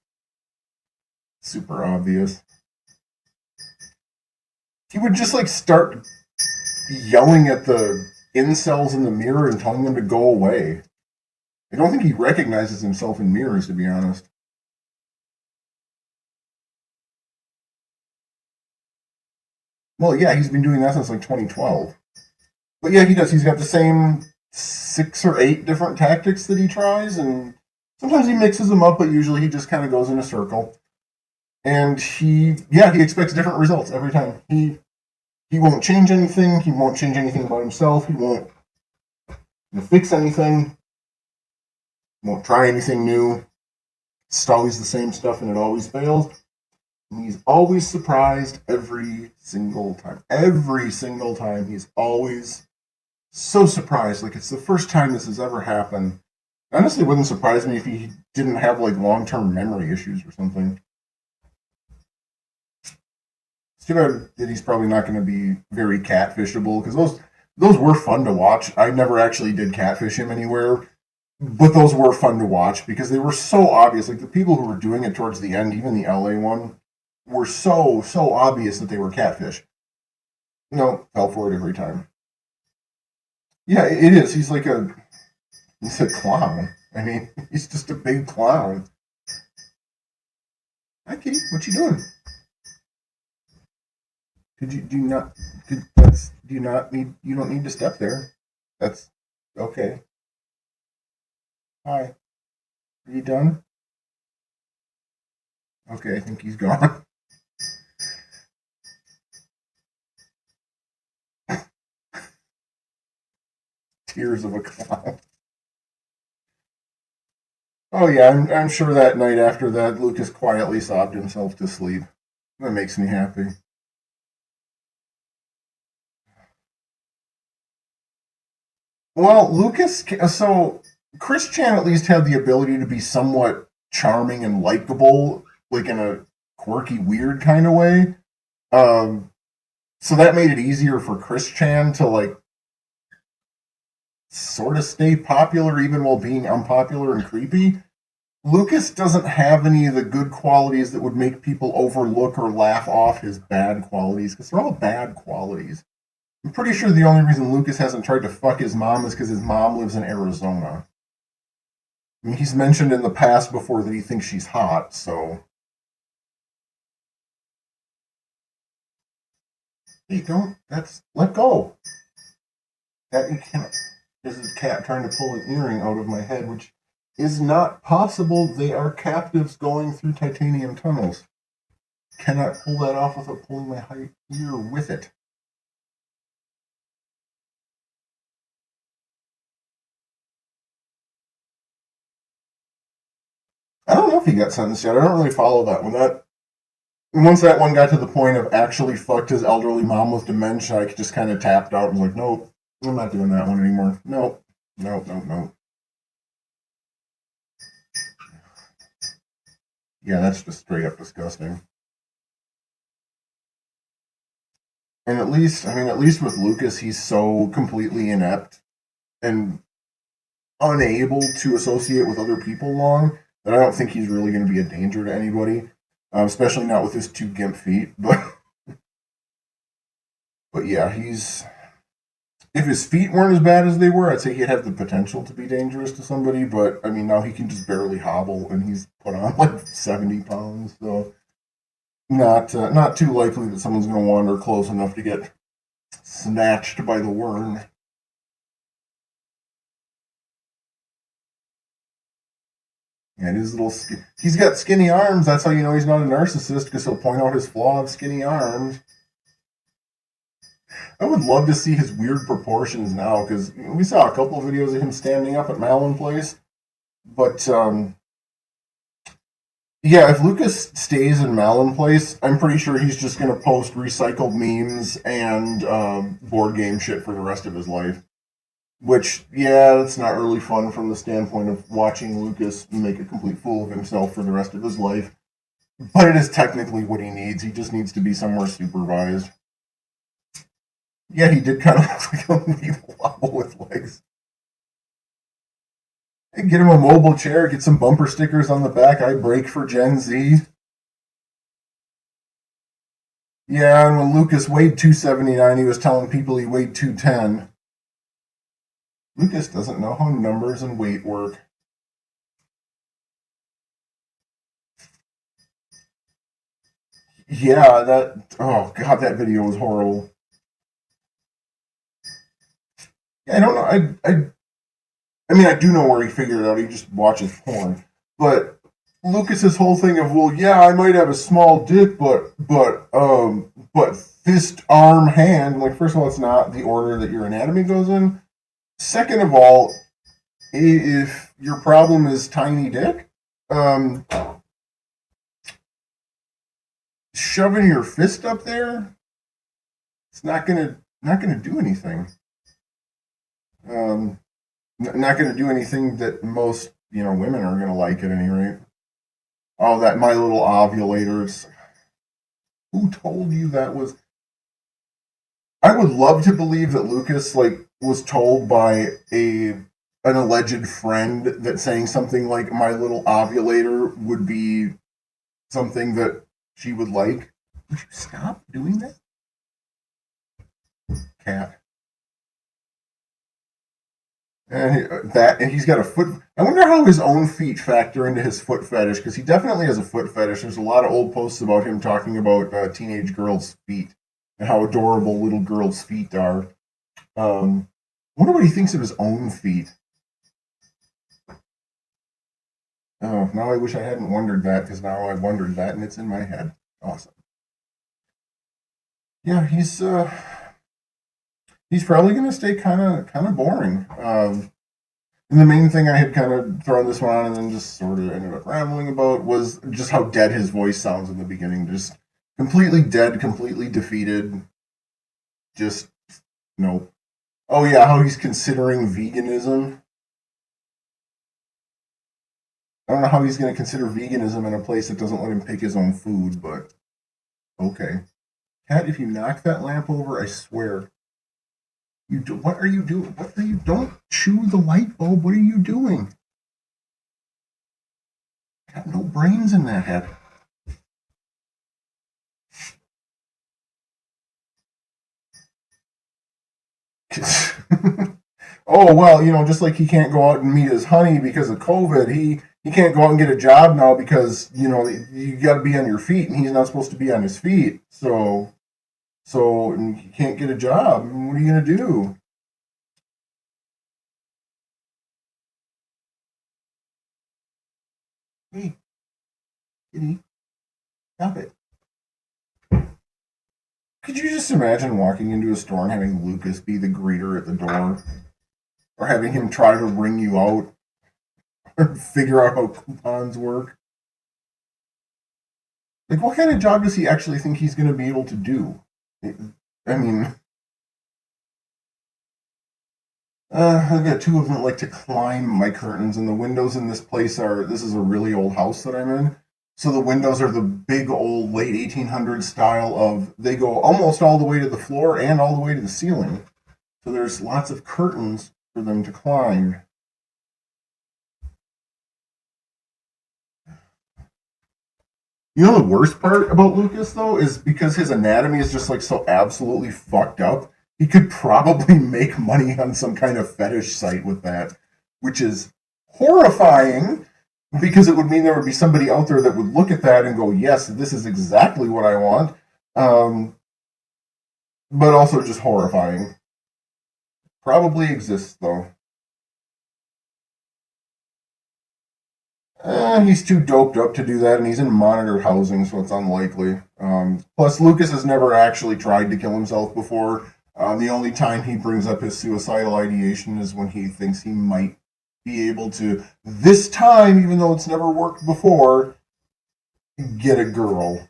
super obvious. He would just like start yelling at the incels in the mirror and telling them to go away. I don't think he recognizes himself in mirrors, to be honest. Well, yeah, he's been doing that since like 2012. But yeah, he does. He's got the same 6 or 8 different tactics that he tries, and sometimes he mixes them up, but usually he just kind of goes in a circle. And he expects different results every time. He won't change anything. He won't change anything about himself. He won't fix anything. Won't try anything new. It's always the same stuff, and it always fails. And he's always surprised every single time. Every single time, he's always so surprised. Like, it's the first time this has ever happened. Honestly, it wouldn't surprise me if he didn't have, like, long-term memory issues or something. It's too bad that he's probably not going to be very catfishable, because those were fun to watch. I never actually did catfish him anywhere, but those were fun to watch because they were so obvious. Like, the people who were doing it towards the end, even the LA one, were so obvious that they were catfish. No, fell for it every time. Yeah, it is. He's a clown. I mean, he's just a big clown. Hi, kitty. What you doing? You don't need to step there. That's okay. Hi. Are you done? Okay, I think he's gone. Tears of a clown. Oh yeah, I'm sure that night after that, Lucas quietly sobbed himself to sleep. That makes me happy. Well, so Chris Chan at least had the ability to be somewhat charming and likable, like in a quirky, weird kind of way. Um, so that made it easier for Chris Chan to like sort of stay popular even while being unpopular and creepy. Lucas doesn't have any of the good qualities that would make people overlook or laugh off his bad qualities, because they're all bad qualities. I'm pretty sure the only reason Lucas hasn't tried to fuck his mom is because his mom lives in Arizona. I mean, he's mentioned in the past before that he thinks she's hot, so. Hey, don't. Let go. That you can't. This is a cat trying to pull an earring out of my head, which is not possible. They are captives going through titanium tunnels. Cannot pull that off without pulling my ear with it. I don't know if he got sentenced yet. I don't really follow that one. Once that one got to the point of actually fucked his elderly mom with dementia, I just kind of tapped out and was like, nope, I'm not doing that one anymore. Nope, nope, nope, nope. Yeah, that's just straight up disgusting. And at least with Lucas, he's so completely inept and unable to associate with other people long that I don't think he's really going to be a danger to anybody, especially not with his 2 gimp feet. But yeah, if his feet weren't as bad as they were, I'd say he'd have the potential to be dangerous to somebody. But I mean, now he can just barely hobble, and he's put on like 70 pounds, so not too likely that someone's going to wander close enough to get snatched by the Wern. And he's got skinny arms. That's how you know he's not a narcissist, because he'll point out his flaw of skinny arms. I would love to see his weird proportions now, because we saw a couple of videos of him standing up at Mallon Place, but Yeah, if Lucas stays in Mallon Place, I'm pretty sure he's just going to post recycled memes and board game shit for the rest of his life. Which, yeah, that's not really fun from the standpoint of watching Lucas make a complete fool of himself for the rest of his life. But it is technically what he needs. He just needs to be somewhere supervised. Yeah, he did kind of look like a weevil wobble with legs. Hey, get him a mobile chair, get some bumper stickers on the back. I break for Gen Z. Yeah, and when Lucas weighed 279, he was telling people he weighed 210. Lucas doesn't know how numbers and weight work. Yeah, oh god, that video was horrible. I don't know. I mean, I do know where he figured it out. He just watches porn. But Lucas's whole thing of, well, yeah, I might have a small dick, but fist, arm, hand. Like, first of all, it's not the order that your anatomy goes in. Second of all, if your problem is tiny dick, um, shoving your fist up there, it's not gonna do anything. Um, not gonna do anything that most women are gonna like at any rate. Oh, that My Little Ovulators. Who told you that was? I would love to believe that Lucas was told by an alleged friend that saying something like "My Little Ovulator" would be something that she would like. Would you stop doing that, cat? And he's got a foot. I wonder how his own feet factor into his foot fetish, because he definitely has a foot fetish. There's a lot of old posts about him talking about teenage girls' feet and how adorable little girls' feet are. I wonder what he thinks of his own feet. Oh, now I wish I hadn't wondered that, because now I've wondered that and it's in my head. Awesome. Yeah, he's probably going to stay kind of boring. And the main thing I had kind of thrown this one on and then just sort of ended up rambling about was just how dead his voice sounds in the beginning. Just completely dead, completely defeated. Just, no. Oh, yeah, how he's considering veganism. I don't know how he's going to consider veganism in a place that doesn't let him pick his own food, but okay. Cat, if you knock that lamp over, I swear. What are you doing? What are you? Don't chew the light bulb. What are you doing? Got no brains in that head. Oh well, just like he can't go out and meet his honey because of COVID, he can't go out and get a job now because you got to be on your feet, and he's not supposed to be on his feet. So and he can't get a job. What are you gonna do? Hey, kitty, stop it. Could you just imagine walking into a store and having Lucas be the greeter at the door, or having him try to ring you out, or figure out how coupons work? Like, what kind of job does he actually think he's going to be able to do? I mean, I've got two of them that like to climb my curtains, and the windows in this place are. This is a really old house that I'm in. So the windows are the big old late 1800s style of. They go almost all the way to the floor and all the way to the ceiling. So there's lots of curtains for them to climb. The worst part about Lucas though is because his anatomy is just like so absolutely fucked up. He could probably make money on some kind of fetish site with that, which is horrifying because it would mean there would be somebody out there that would look at that and go, "Yes, this is exactly what I want." Um, but also just horrifying. Probably exists though. He's too doped up to do that, and he's in monitored housing, so it's unlikely. Plus, Lucas has never actually tried to kill himself before. The only time he brings up his suicidal ideation is when he thinks he might be able to, this time, even though it's never worked before, get a girl.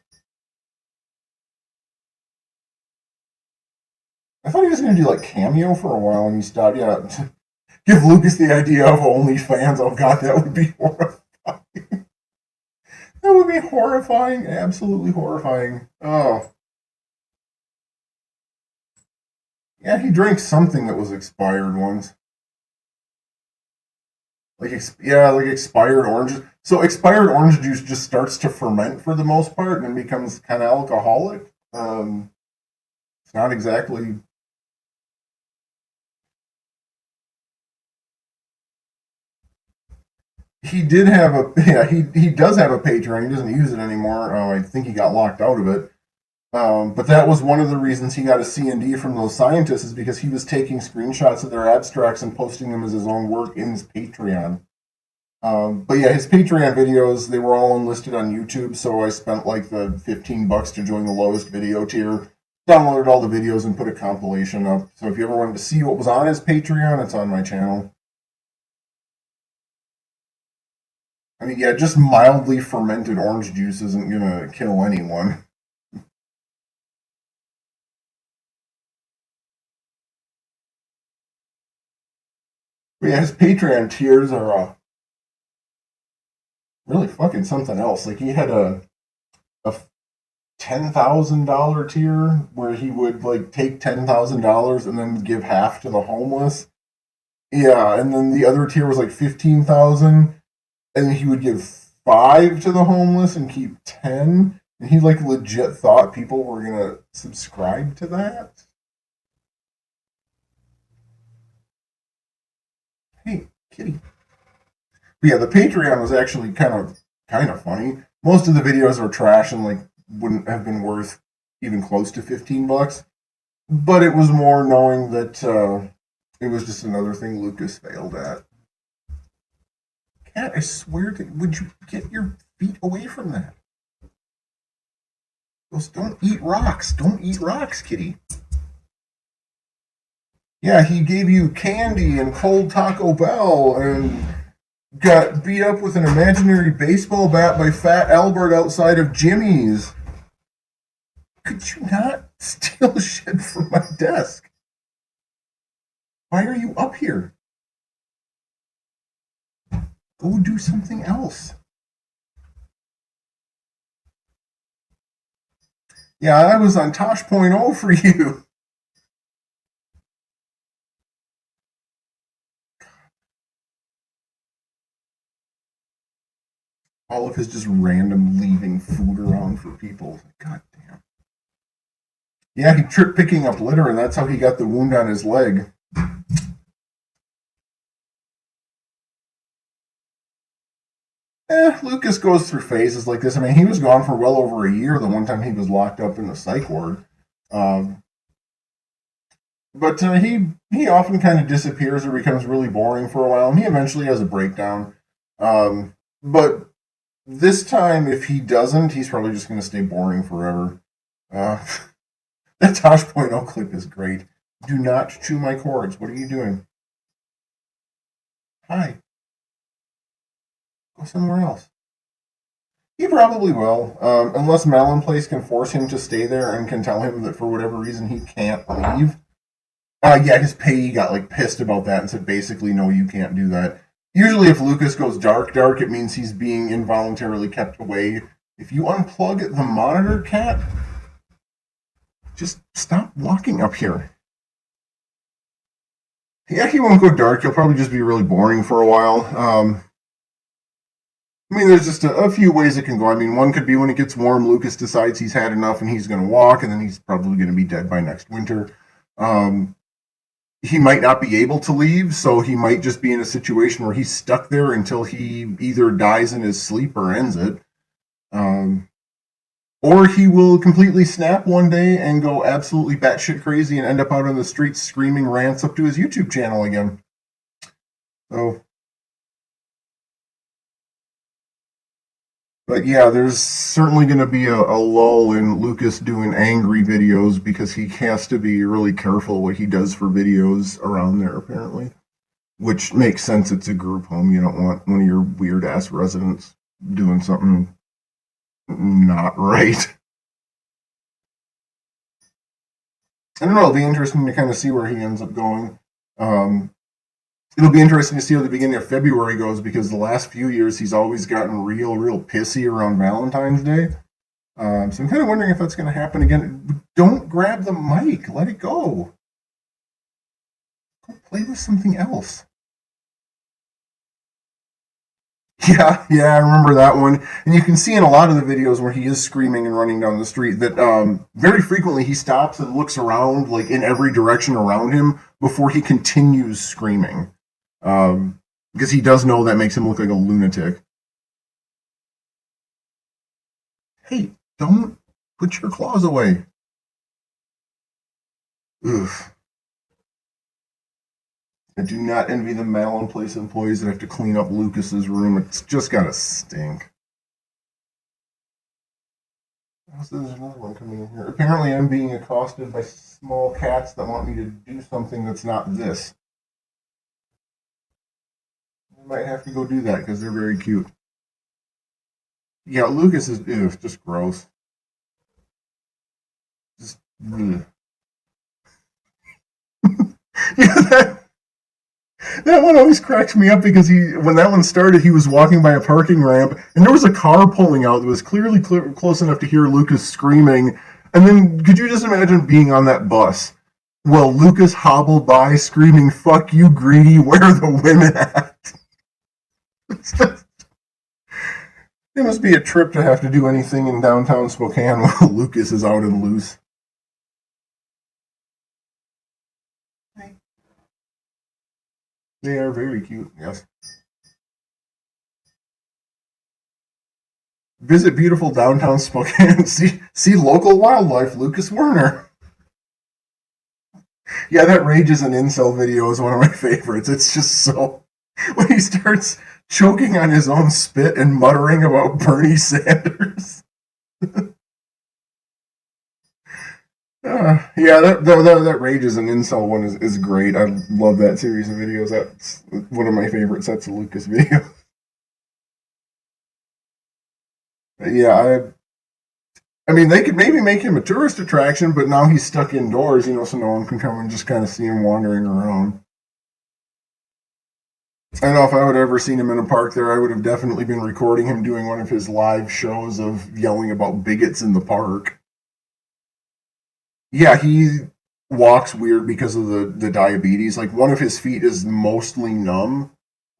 I thought he was going to do like Cameo for a while and he stopped. Yeah, give Lucas the idea of OnlyFans. Oh god, that would be horrifying. That would be horrifying. Absolutely horrifying. Oh. Yeah, he drank something that was expired once. Like, like expired oranges. So expired orange juice just starts to ferment for the most part and becomes kind of alcoholic. It's not exactly. He did have a he does have a Patreon. He doesn't use it anymore. I think he got locked out of it. But that was one of the reasons he got a C&D from those scientists is because he was taking screenshots of their abstracts and posting them as his own work in his Patreon. But yeah, his Patreon videos, they were all enlisted on YouTube, so I spent like the $15 to join the lowest video tier, downloaded all the videos and put a compilation up. So if you ever wanted to see what was on his Patreon, it's on my channel. I mean, yeah, just mildly fermented orange juice isn't gonna kill anyone. But yeah, his Patreon tiers are really fucking something else. Like he had a $10,000 tier where he would like take $10,000 and then give half to the homeless. Yeah, and then the other tier was like 15,000, and he would give 5 to the homeless and keep 10. And he like legit thought people were gonna subscribe to that. Hey, kitty. But yeah, the Patreon was actually kind of funny. Most of the videos were trash and like wouldn't have been worth even close to $15. But it was more knowing that it was just another thing Lucas failed at. Cat, I swear to would you get your feet away from that? Those don't eat rocks. Don't eat rocks, kitty. Yeah, he gave you candy and cold Taco Bell and got beat up with an imaginary baseball bat by Fat Albert outside of Jimmy's. Could you not steal shit from my desk? Why are you up here? Go do something else. Yeah, I was on Tosh.0 for you. All of his just random leaving food around for people. God damn. Yeah, he tripped picking up litter, and that's how he got the wound on his leg. Lucas goes through phases like this. I mean, he was gone for well over a year the one time he was locked up in the psych ward. But he often kind of disappears or becomes really boring for a while, and he eventually has a breakdown. But this time, if he doesn't, he's probably just going to stay boring forever. That Tosh.0 clip is great. Do not chew my cords. What are you doing? Hi. Go somewhere else. He probably will, unless Mallon Place can force him to stay there and can tell him that for whatever reason he can't leave. Yeah, his payee got like pissed about that and said basically, no, you can't do that. Usually, if Lucas goes dark, it means he's being involuntarily kept away. If you unplug the monitor, cat, just stop walking up here. Yeah, he won't go dark. He'll probably just be really boring for a while. I mean, there's just a few ways it can go. I mean, one could be when it gets warm, Lucas decides he's had enough and he's going to walk, and then he's probably going to be dead by next winter. He might not be able to leave, so he might just be in a situation where he's stuck there until he either dies in his sleep or ends it. Or he will completely snap one day and go absolutely batshit crazy and end up out on the streets screaming rants up to his YouTube channel again. So, but yeah, there's certainly going to be a lull in Lucas doing angry videos because he has to be really careful what he does for videos around there, apparently. Which makes sense. It's a group home. You don't want one of your weird-ass residents doing something not right. I don't know, it'll be interesting to kind of see where he ends up going. It'll be interesting to see how the beginning of February goes, because the last few years he's always gotten real pissy around Valentine's Day. So I'm kind of wondering if that's going to happen again. Don't grab the mic. Let it go. Go play with something else. Yeah, I remember that one. And you can see in a lot of the videos where he is screaming and running down the street that very frequently he stops and looks around, like in every direction around him, before he continues screaming. Because he does know that makes him look like a lunatic. Hey, don't put your claws away. Ugh. I do not envy the Mallon Place employees that have to clean up Lucas's room. It's just gotta stink. There's another one coming in here. Apparently I'm being accosted by small cats that want me to do something that's not this. I might have to go do that because they're very cute. Yeah, Lucas is just gross. Just ugh. Yeah, that one always cracks me up because when that one started, he was walking by a parking ramp and there was a car pulling out that was clearly close enough to hear Lucas screaming. And then could you just imagine being on that bus? Well, Lucas hobbled by screaming, "Fuck you, greedy, where are the women at?" It must be a trip to have to do anything in downtown Spokane while Lucas is out and loose. They are very cute, yes. Visit beautiful downtown Spokane. See local wildlife, Lucas Werner. Yeah, that Rages and Incel video is one of my favorites. It's just so... When he starts choking on his own spit and muttering about Bernie Sanders. Yeah, that Rages and Incel one is great. I love that series of videos. That's one of my favorite sets of Lucas videos. Yeah, I mean, they could maybe make him a tourist attraction, but now he's stuck indoors, so no one can come and just kind of see him wandering around. I know if I would have ever seen him in a park there, I would have definitely been recording him doing one of his live shows of yelling about bigots in the park. Yeah, he walks weird because of the diabetes. Like, one of his feet is mostly numb.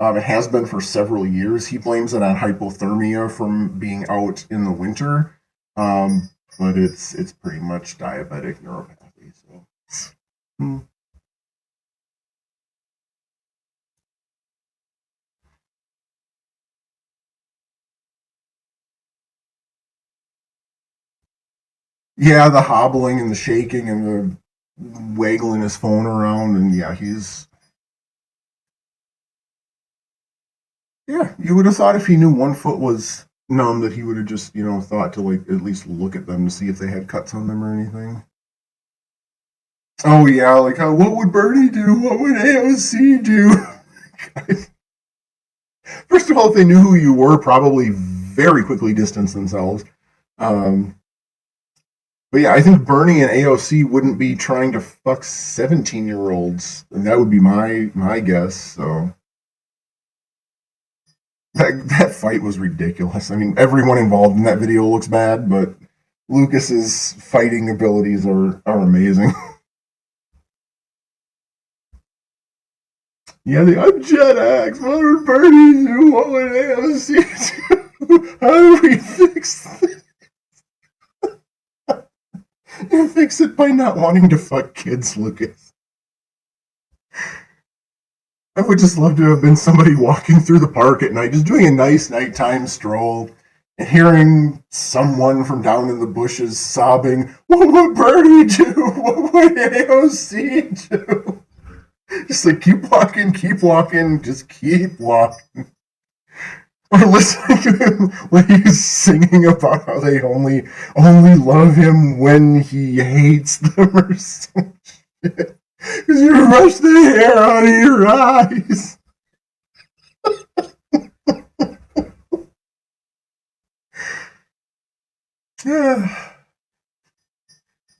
It has been for several years. He blames it on hypothermia from being out in the winter. But it's pretty much diabetic neuropathy. So, Yeah, the hobbling and the shaking and the waggling his phone around, and yeah, you would have thought if he knew one foot was numb that he would have just, thought to like at least look at them to see if they had cuts on them or anything. Oh yeah, like what would Bernie do? What would AOC do? First of all, if they knew who you were, probably very quickly distance themselves. Um, but yeah, I think Bernie and AOC wouldn't be trying to fuck 17-year-olds. And that would be my guess. So that fight was ridiculous. I mean, everyone involved in that video looks bad, but Lucas's fighting abilities are amazing. Yeah, I'm Gen X. What would Bernie do? What would AOC do? How do we fix this? You fix it by not wanting to fuck kids, Lucas. I would just love to have been somebody walking through the park at night, just doing a nice nighttime stroll, and hearing someone from down in the bushes sobbing, "What would Bernie do? What would AOC do?" Just like, keep walking, just keep walking. Or listening to him when he's singing about how they only love him when he hates them or some shit. Because you rush the hair out of your eyes. Yeah.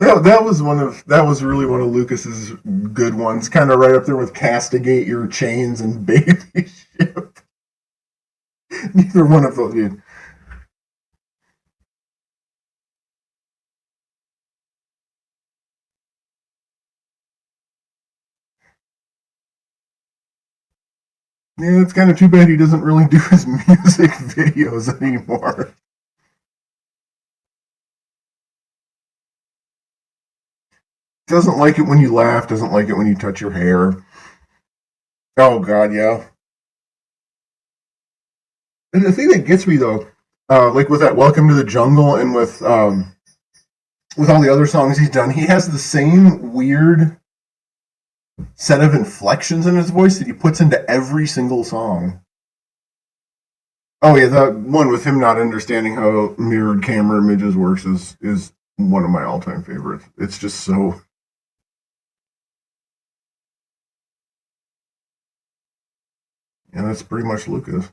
That was really one of Lucas's good ones, kind of right up there with Castigate Your Chains and Baby Ship. Neither one of those. Yeah, it's kind of too bad he doesn't really do his music videos anymore. Doesn't like it when you laugh. Doesn't like it when you touch your hair. Oh God, yeah. And the thing that gets me though, like with that "Welcome to the Jungle" and with all the other songs he's done, he has the same weird set of inflections in his voice that he puts into every single song. Oh yeah, that one with him not understanding how mirrored camera images works is one of my all time favorites. It's just so. And that's pretty much Lucas.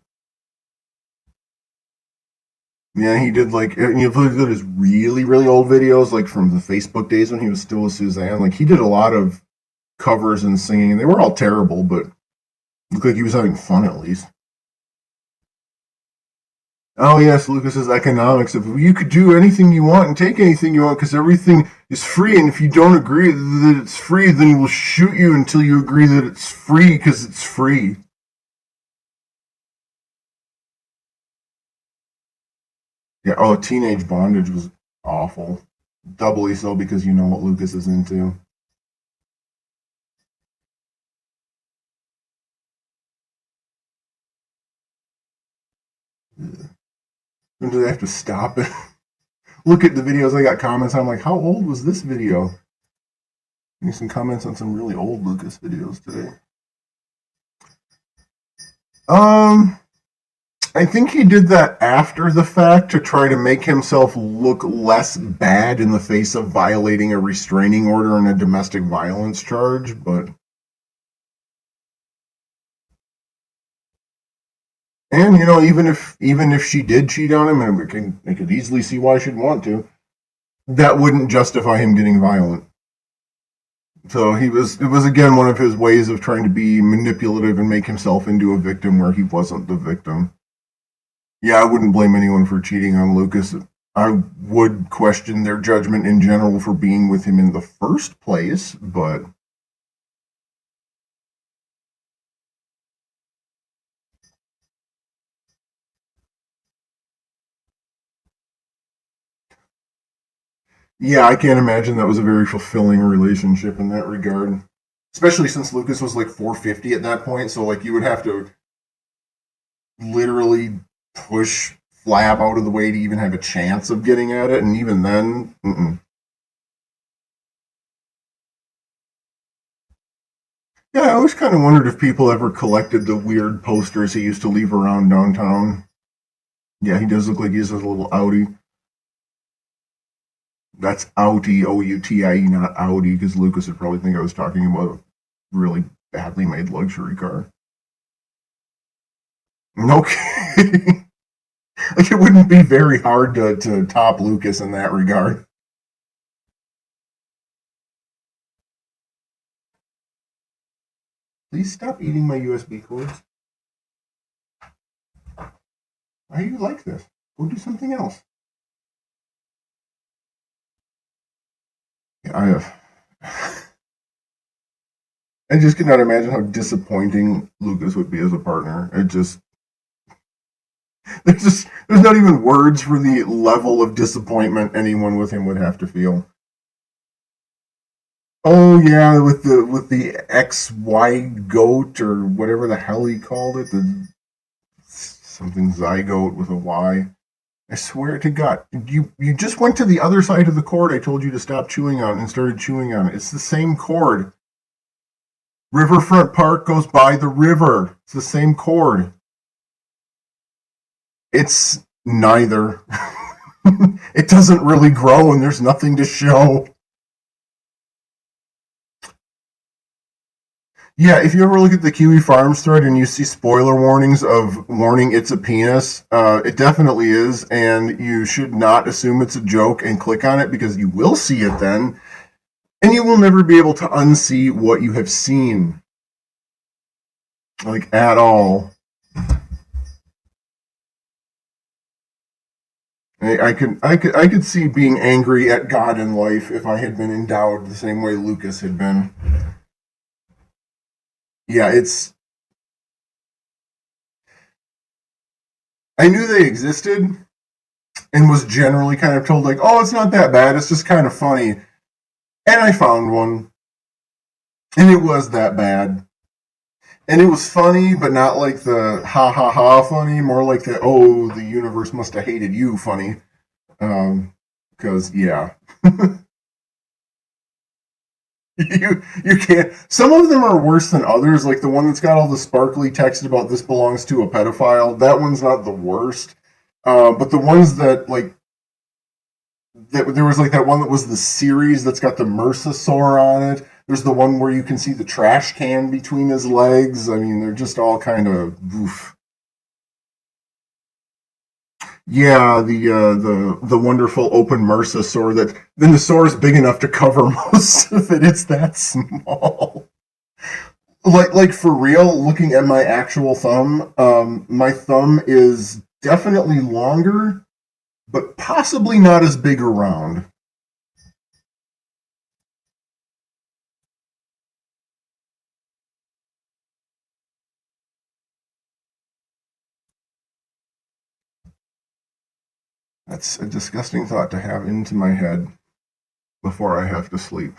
Yeah, he did like you look at his really really old videos, like from the Facebook days when he was still with Suzanne. Like he did a lot of covers and singing, and they were all terrible, but looked like he was having fun at least. Oh yes, Lucas's economics of you could do anything you want and take anything you want because everything is free, and if you don't agree that it's free, then we'll shoot you until you agree that it's free because it's free. Yeah. Oh, teenage bondage was awful. Doubly so because you know what Lucas is into. And do they have to stop it? Look at the videos. I got comments. I'm like, how old was this video? Need some comments on some really old Lucas videos today. Um, I think he did that after the fact to try to make himself look less bad in the face of violating a restraining order and a domestic violence charge. But and even if she did cheat on him, and we could easily see why she'd want to, that wouldn't justify him getting violent. So it was again one of his ways of trying to be manipulative and make himself into a victim where he wasn't the victim. Yeah, I wouldn't blame anyone for cheating on Lucas. I would question their judgment in general for being with him in the first place, but yeah, I can't imagine that was a very fulfilling relationship in that regard. Especially since Lucas was like 450 at that point, so like you would have to literally push Flab out of the way to even have a chance of getting at it, and even then, yeah, I always kind of wondered if people ever collected the weird posters he used to leave around downtown. Yeah, he does look like he's a little outie. That's outie, Outie, not Audi, because Lucas would probably think I was talking about a really badly made luxury car. No kidding. Like, it wouldn't be very hard to top Lucas in that regard. Please stop eating my USB cords. Why do you like this? Go do something else. Yeah, I have. I just cannot imagine how disappointing Lucas would be as a partner. It just there's not even words for the level of disappointment anyone with him would have to feel. Oh yeah, with the XY goat or whatever the hell he called it, the something zygote with a Y. I swear to God, you just went to the other side of the cord I told you to stop chewing on and started chewing on it. It's the same cord. Riverfront Park goes by the river. It's the same cord. It's neither. It doesn't really grow and there's nothing to show. Yeah, if you ever look at the Kiwi Farms thread and you see spoiler warnings of warning it's a penis, it definitely is, and you should not assume it's a joke and click on it because you will see it then, and you will never be able to unsee what you have seen, like at all. I could see being angry at God in life if I had been endowed the same way Lucas had been. Yeah, it's. I knew they existed and was generally kind of told like, oh, it's not that bad. It's just kind of funny. And I found one, and it was that bad. And it was funny, but not like the ha ha ha funny, more like the oh, the universe must have hated you funny. Because yeah, you can't. Some of them are worse than others. Like the one that's got all the sparkly text about this belongs to a pedophile. That one's not the worst. But the ones that like that there was like that one that was the series that's got the Mercosaur on it. There's the one where you can see the trash can between his legs. I mean, they're just all kind of oof. Yeah, the wonderful open Mercosaur that then the saur is big enough to cover most of it. It's that small. Like for real, looking at my actual thumb, my thumb is definitely longer, but possibly not as big around. That's a disgusting thought to have into my head before I have to sleep.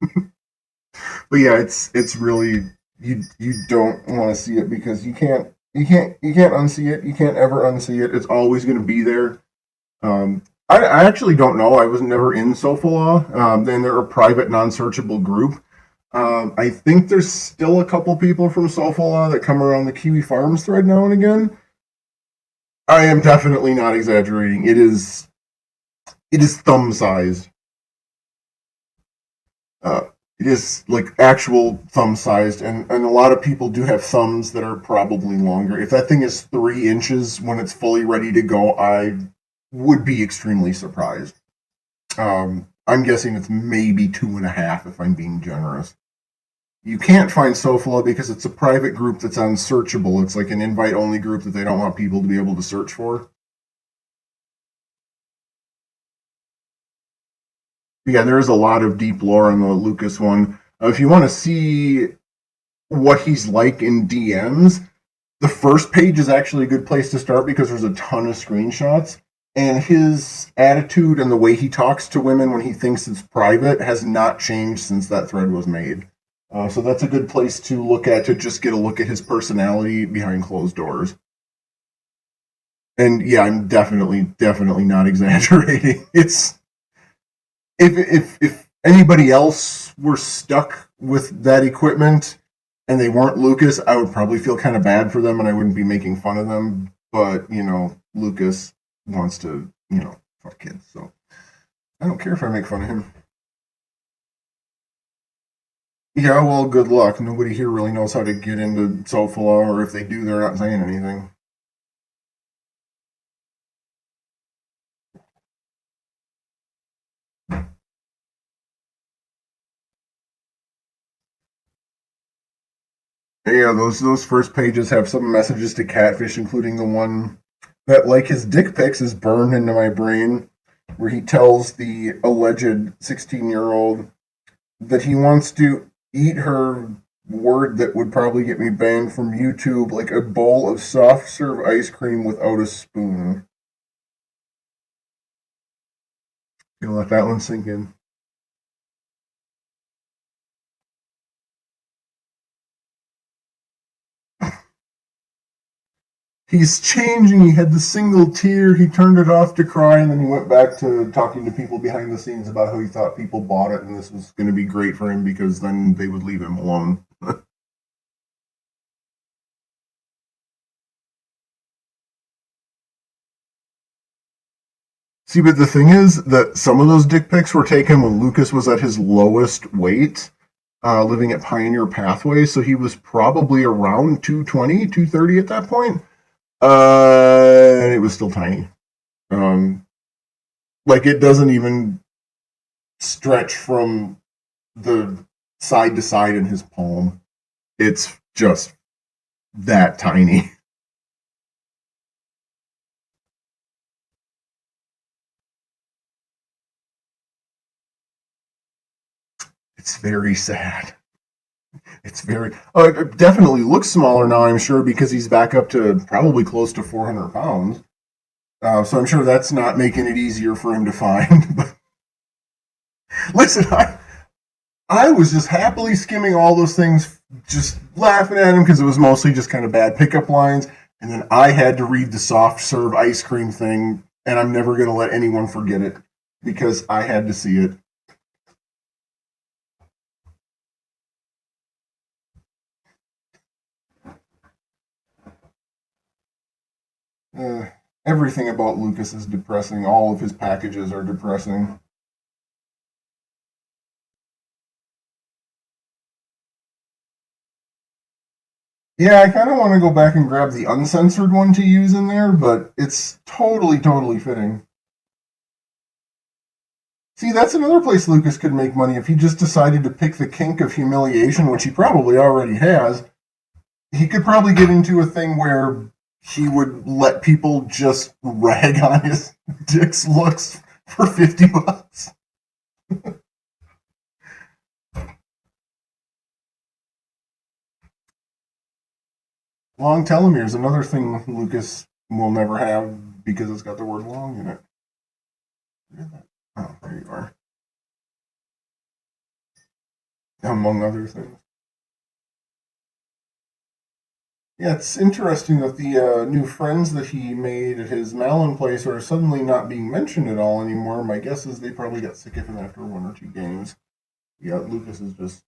But yeah, it's really you don't want to see it because you can't unsee it. You can't ever unsee it. It's always going to be there. I actually don't know. I was never in Sofalaw. Then they're a private, non-searchable group. I think there's still a couple people from Sofalaw that come around the Kiwi Farms thread now and again. I am definitely not exaggerating. It is thumb sized. Uh, it is like actual thumb sized, and a lot of people do have thumbs that are probably longer. If that thing is 3 inches when it's fully ready to go, I would be extremely surprised. I'm guessing it's maybe 2.5 if I'm being generous. You can't find Sofala because it's a private group that's unsearchable. It's like an invite only group that they don't want people to be able to search for. Yeah, there is a lot of deep lore on the Lucas one. If you want to see what he's like in DMs, the first page is actually a good place to start because there's a ton of screenshots. And his attitude and the way he talks to women when he thinks it's private has not changed since that thread was made. So that's a good place to look at to just get a look at his personality behind closed doors. And yeah, I'm definitely not exaggerating. It's if anybody else were stuck with that equipment and they weren't Lucas, I would probably feel kind of bad for them and I wouldn't be making fun of them. But, Lucas wants to, fuck kids. So I don't care if I make fun of him. Yeah, well, good luck. Nobody here really knows how to get into Sofala, or if they do, they're not saying anything. Yeah, those first pages have some messages to Catfish, including the one that, like his dick pics, is burned into my brain, where he tells the alleged 16-year-old that he wants to eat her word that would probably get me banned from YouTube, like a bowl of soft serve ice cream without a spoon. You let that one sink in. He's changing. He had the single tear. He turned it off to cry, and then he went back to talking to people behind the scenes about how he thought people bought it, and this was going to be great for him because then they would leave him alone. See, but the thing is that some of those dick pics were taken when Lucas was at his lowest weight. living at Pioneer Pathway, so he was probably around 220, 230 at that point. And it was still tiny. Um, like it doesn't even stretch from the side to side in his palm. It's just that tiny. It's very sad. It's very it definitely looks smaller now, I'm sure, because he's back up to probably close to 400 pounds. So I'm sure that's not making it easier for him to find. But listen, I was just happily skimming all those things, just laughing at him because it was mostly just kind of bad pickup lines. And then I had to read the soft serve ice cream thing, and I'm never going to let anyone forget it because I had to see it. Uh, Everything about Lucas is depressing. All of his packages are depressing. Yeah, I kind of want to go back and grab the uncensored one to use in there, but it's totally, totally fitting. See, that's another place Lucas could make money if he just decided to pick the kink of humiliation, which he probably already has. He could probably get into a thing where he would let people just rag on his dick's looks for $50. Long telomeres, another thing Lucas will never have because it's got the word long in it. Oh, there you are. Among other things. Yeah, it's interesting that the new friends that he made at his Mallon Place are suddenly not being mentioned at all anymore. My guess is they probably got sick of him after one or two games. Yeah, Lucas is just.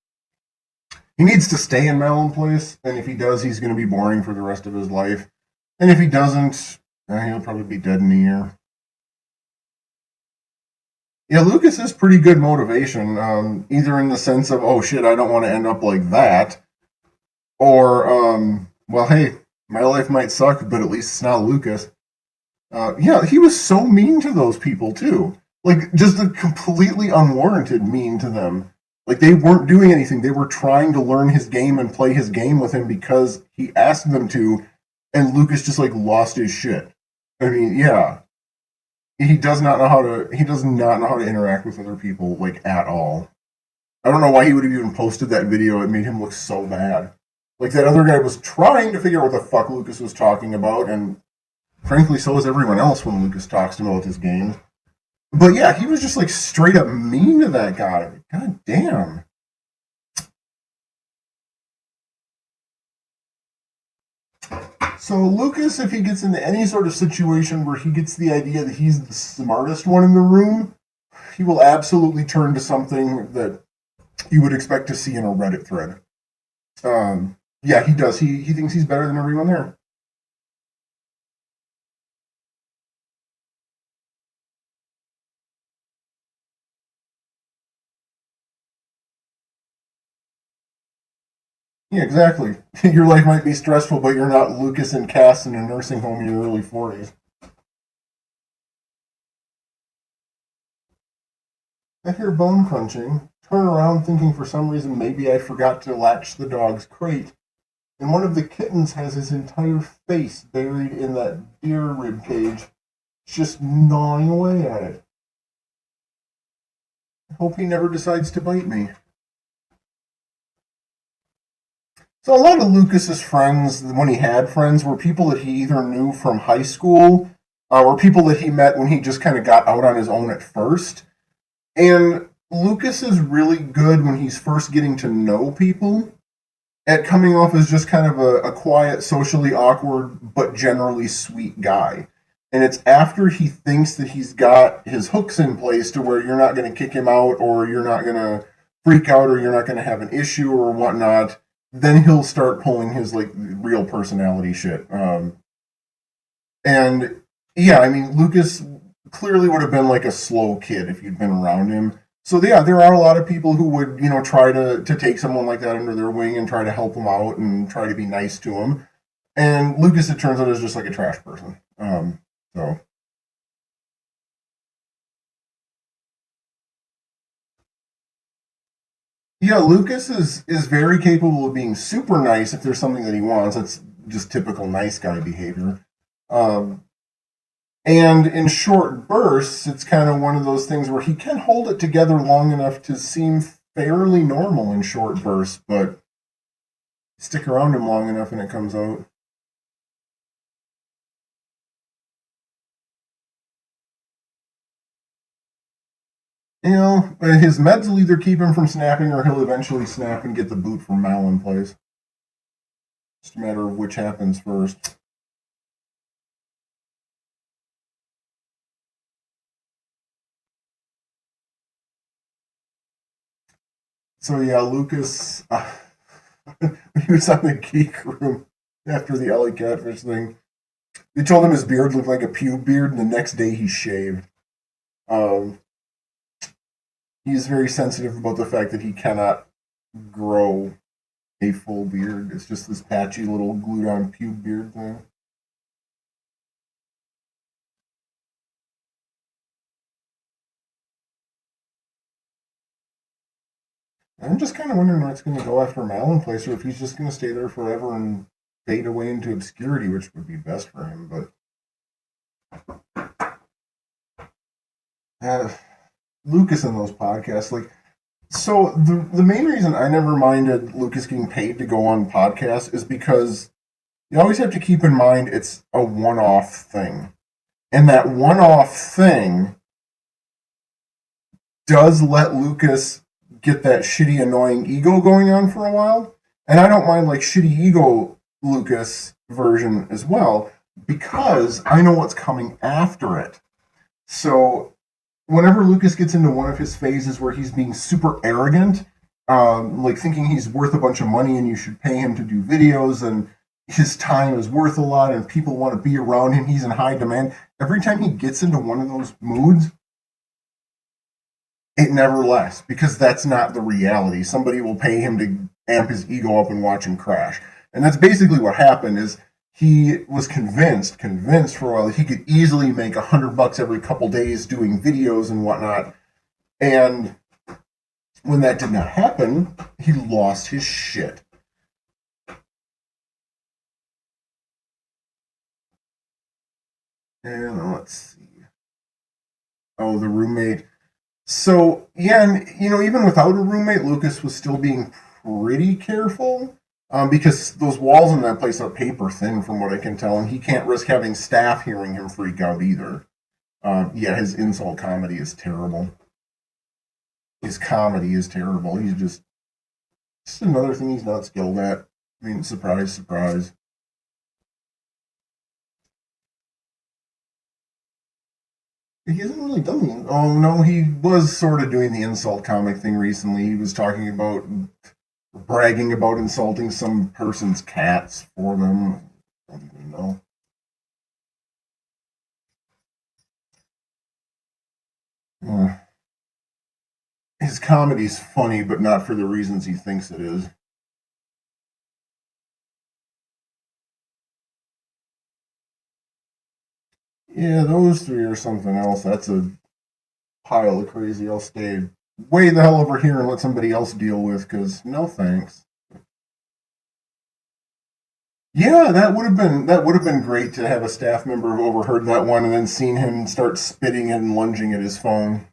He needs to stay in Mallon Place, and if he does, he's going to be boring for the rest of his life. And if he doesn't, he'll probably be dead in a year. Yeah, Lucas is pretty good motivation, either in the sense of, oh shit, I don't want to end up like that, or, well, hey, my life might suck, but at least it's not Lucas. Yeah, he was so mean to those people too. Like just a completely unwarranted mean to them. Like they weren't doing anything. They were trying to learn his game and play his game with him because he asked them to, and Lucas just like lost his shit. I mean, yeah, he does not know how to. He does not know how to interact with other people like at all. I don't know why he would have even posted that video. It made him look so bad. Like that other guy was trying to figure out what the fuck Lucas was talking about, and frankly, so is everyone else when Lucas talks to him about his games. But yeah, he was just like straight up mean to that guy. God damn. So Lucas, if he gets into any sort of situation where he gets the idea that he's the smartest one in the room, he will absolutely turn to something that you would expect to see in a Reddit thread. Yeah, he does. He thinks he's better than everyone there. Yeah, exactly. Your life might be stressful, but you're not Lucas and Cass in a nursing home in your early 40s. I hear bone crunching, turn around thinking for some reason maybe I forgot to latch the dog's crate, and one of the kittens has his entire face buried in that deer rib cage, just gnawing away at it. I hope he never decides to bite me. So a lot of Lucas's friends, when he had friends, were people that he either knew from high school or people that he met when he just kind of got out on his own at first. And Lucas is really good when he's first getting to know people at coming off as just kind of a quiet, socially awkward, but generally sweet guy. And it's after he thinks that he's got his hooks in place to where you're not going to kick him out or you're not going to freak out or you're not going to have an issue or whatnot, then he'll start pulling his like real personality shit. And yeah, I mean, Lucas clearly would have been like a slow kid if you'd been around him. So yeah, there are a lot of people who would, try to take someone like that under their wing and try to help them out and try to be nice to him. And Lucas, it turns out, is just like a trash person. So yeah, Lucas is very capable of being super nice if there's something that he wants. That's just typical nice guy behavior. Um, and in short bursts, it's kind of one of those things where he can hold it together long enough to seem fairly normal in short bursts, but stick around him long enough and it comes out. His meds will either keep him from snapping or he'll eventually snap and get the boot from Mallon Place. Just a matter of which happens first. So yeah, Lucas, he was on the geek room after the Ellie Catfish thing. They told him his beard looked like a pube beard, and the next day he shaved. Um, he's very sensitive about the fact that he cannot grow a full beard. It's just this patchy little glued on pube beard thing. I'm just kind of wondering where it's going to go after Mallon Place, or if he's just going to stay there forever and fade away into obscurity, which would be best for him. But Lucas and those podcasts, like, so the main reason I never minded Lucas getting paid to go on podcasts is because you always have to keep in mind it's a one-off thing, and that one-off thing does let Lucas get that shitty, annoying ego going on for a while. And I don't mind like shitty ego Lucas version as well because I know what's coming after it. So whenever Lucas gets into one of his phases where he's being super arrogant, like thinking he's worth a bunch of money and you should pay him to do videos and his time is worth a lot and people want to be around him, he's in high demand. Every time he gets into one of those moods, it never lasts because that's not the reality. Somebody will pay him to amp his ego up and watch him crash. And that's basically what happened is he was convinced for a while that he could easily make $100 every couple days doing videos and whatnot. And when that did not happen, he lost his shit. And let's see. Oh, the roommate. So yeah, and even without a roommate, Lucas was still being pretty careful because those walls in that place are paper thin, from what I can tell, and he can't risk having staff hearing him freak out either. Yeah, his insult comedy is terrible. His comedy is terrible. He's just another thing he's not skilled at. I mean, surprise, surprise. He hasn't really done the. Oh no, he was sort of doing the insult comic thing recently. He was talking about bragging about insulting some person's cats for them. I don't even know. Uh, his comedy's funny, but not for the reasons he thinks it is. Yeah, those three are something else. That's a pile of crazy. I'll stay way the hell over here and let somebody else deal with. Because no thanks. Yeah, that would have been great to have a staff member have overheard that one and then seen him start spitting and lunging at his phone.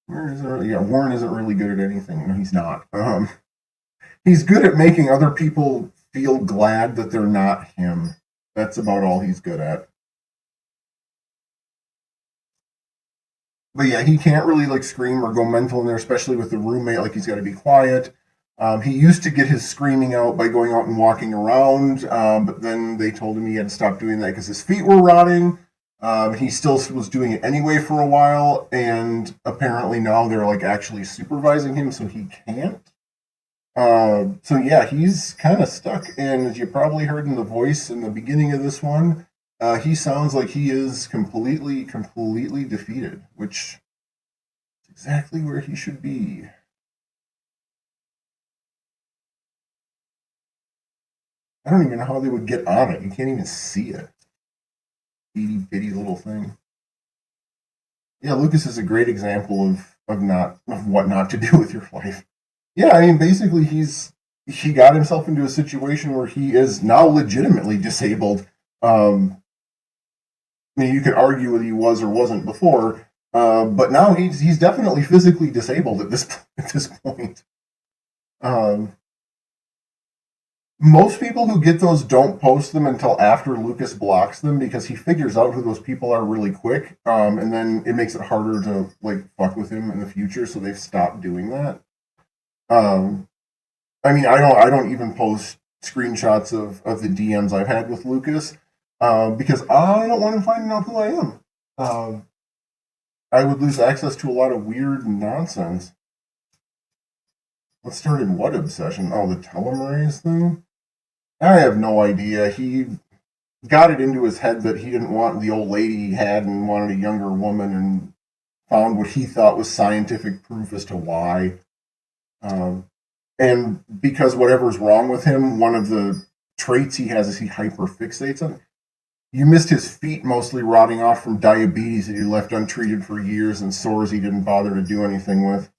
Yeah, Wern isn't really good at anything. No, he's not. He's good at making other people feel glad that they're not him. That's about all he's good at. But yeah, he can't really like scream or go mental in there, especially with the roommate. Like he's got to be quiet. He used to get his screaming out by going out and walking around, but then they told him he had to stop doing that because his feet were rotting. He still was doing it anyway for a while, and apparently now they're like actually supervising him, so he can't. So yeah, he's kind of stuck, and as you probably heard in the voice in the beginning of this one, he sounds like he is completely defeated, which is exactly where he should be. I don't even know how they would get on it. You can't even see it. Itty bitty little thing. Yeah, Lucas is a great example of what not to do with your life. Yeah, I mean, basically, he got himself into a situation where he is now legitimately disabled. I mean, you could argue whether he was or wasn't before, but now he's definitely physically disabled at this point. Um, Most people who get those don't post them until after Lucas blocks them because he figures out who those people are really quick, and then it makes it harder to like fuck with him in the future. So they've stopped doing that. Um, I mean, I don't even post screenshots of the DMs I've had with Lucas because I don't want him finding out who I am. Um, I would lose access to a lot of weird nonsense. What started what obsession? Oh, the telomerase thing? I have no idea. He got it into his head that he didn't want the old lady he had and wanted a younger woman and found what he thought was scientific proof as to why. And because whatever's wrong with him, one of the traits he has is he hyperfixates on. You missed his feet mostly rotting off from diabetes that he left untreated for years and sores he didn't bother to do anything with.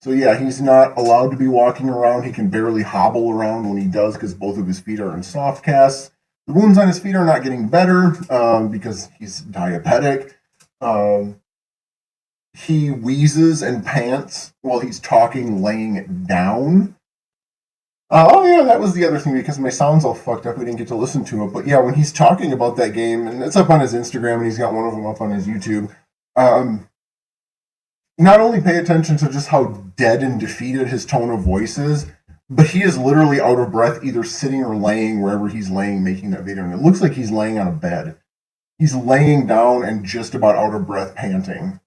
So yeah, he's not allowed to be walking around. He can barely hobble around when he does because both of his feet are in soft casts. The wounds on his feet are not getting better because he's diabetic. Um, he wheezes and pants while he's talking laying down. Oh yeah, that was the other thing because my sound's all fucked up. We didn't get to listen to it, but yeah, when he's talking about that game, and it's up on his Instagram, and he's got one of them up on his YouTube. Um, Not only pay attention to just how dead and defeated his tone of voice is, but he is literally out of breath, either sitting or laying wherever he's laying, making that video. And it looks like he's laying on a bed. He's laying down and just about out of breath, panting.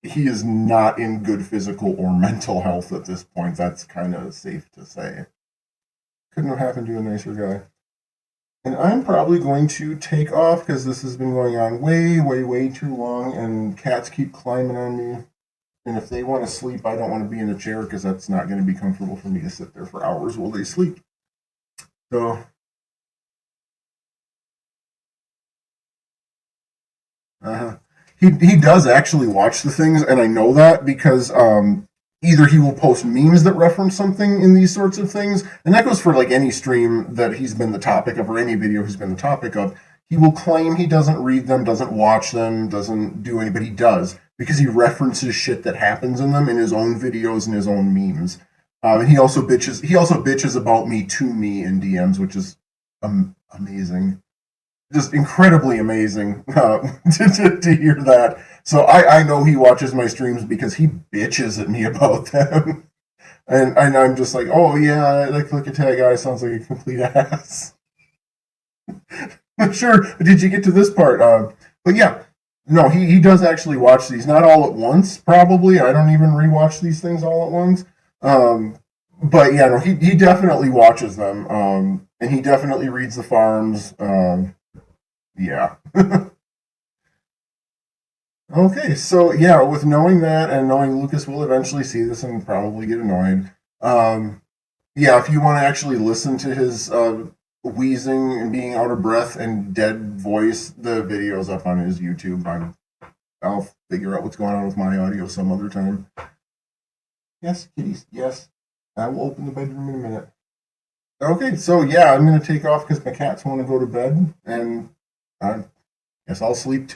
He is not in good physical or mental health at this point. That's kind of safe to say. Couldn't have happened to a nicer guy. And I'm probably going to take off because this has been going on way too long, and cats keep climbing on me. And if they want to sleep, I don't want to be in a chair because that's not going to be comfortable for me to sit there for hours while they sleep. So, uh, he does actually watch the things, and I know that because either he will post memes that reference something in these sorts of things, and that goes for like any stream that he's been the topic of or any video he's been the topic of. He will claim he doesn't read them, doesn't watch them, doesn't do any, but he does because he references shit that happens in them in his own videos and his own memes. And he also bitches. He also bitches about me to me in DMs, which is amazing, just incredibly amazing to hear that. So I know he watches my streams because he bitches at me about them. And I'm just like, oh yeah, like look at that guy sounds like a complete ass. Sure, did you get to this part? But yeah, no, he does actually watch these, not all at once, probably. I don't even rewatch these things all at once. But yeah, no, he definitely watches them. And he definitely reads the farms. Yeah. Okay, so yeah, with knowing that and knowing Lucas will eventually see this and probably get annoyed, yeah, if you want to actually listen to his wheezing and being out of breath and dead voice, the video's up on his YouTube. I'll figure out what's going on with my audio some other time. Yes, kitties, yes. I will open the bedroom in a minute. Okay, so yeah, I'm going to take off because my cats want to go to bed, and I guess I'll sleep too.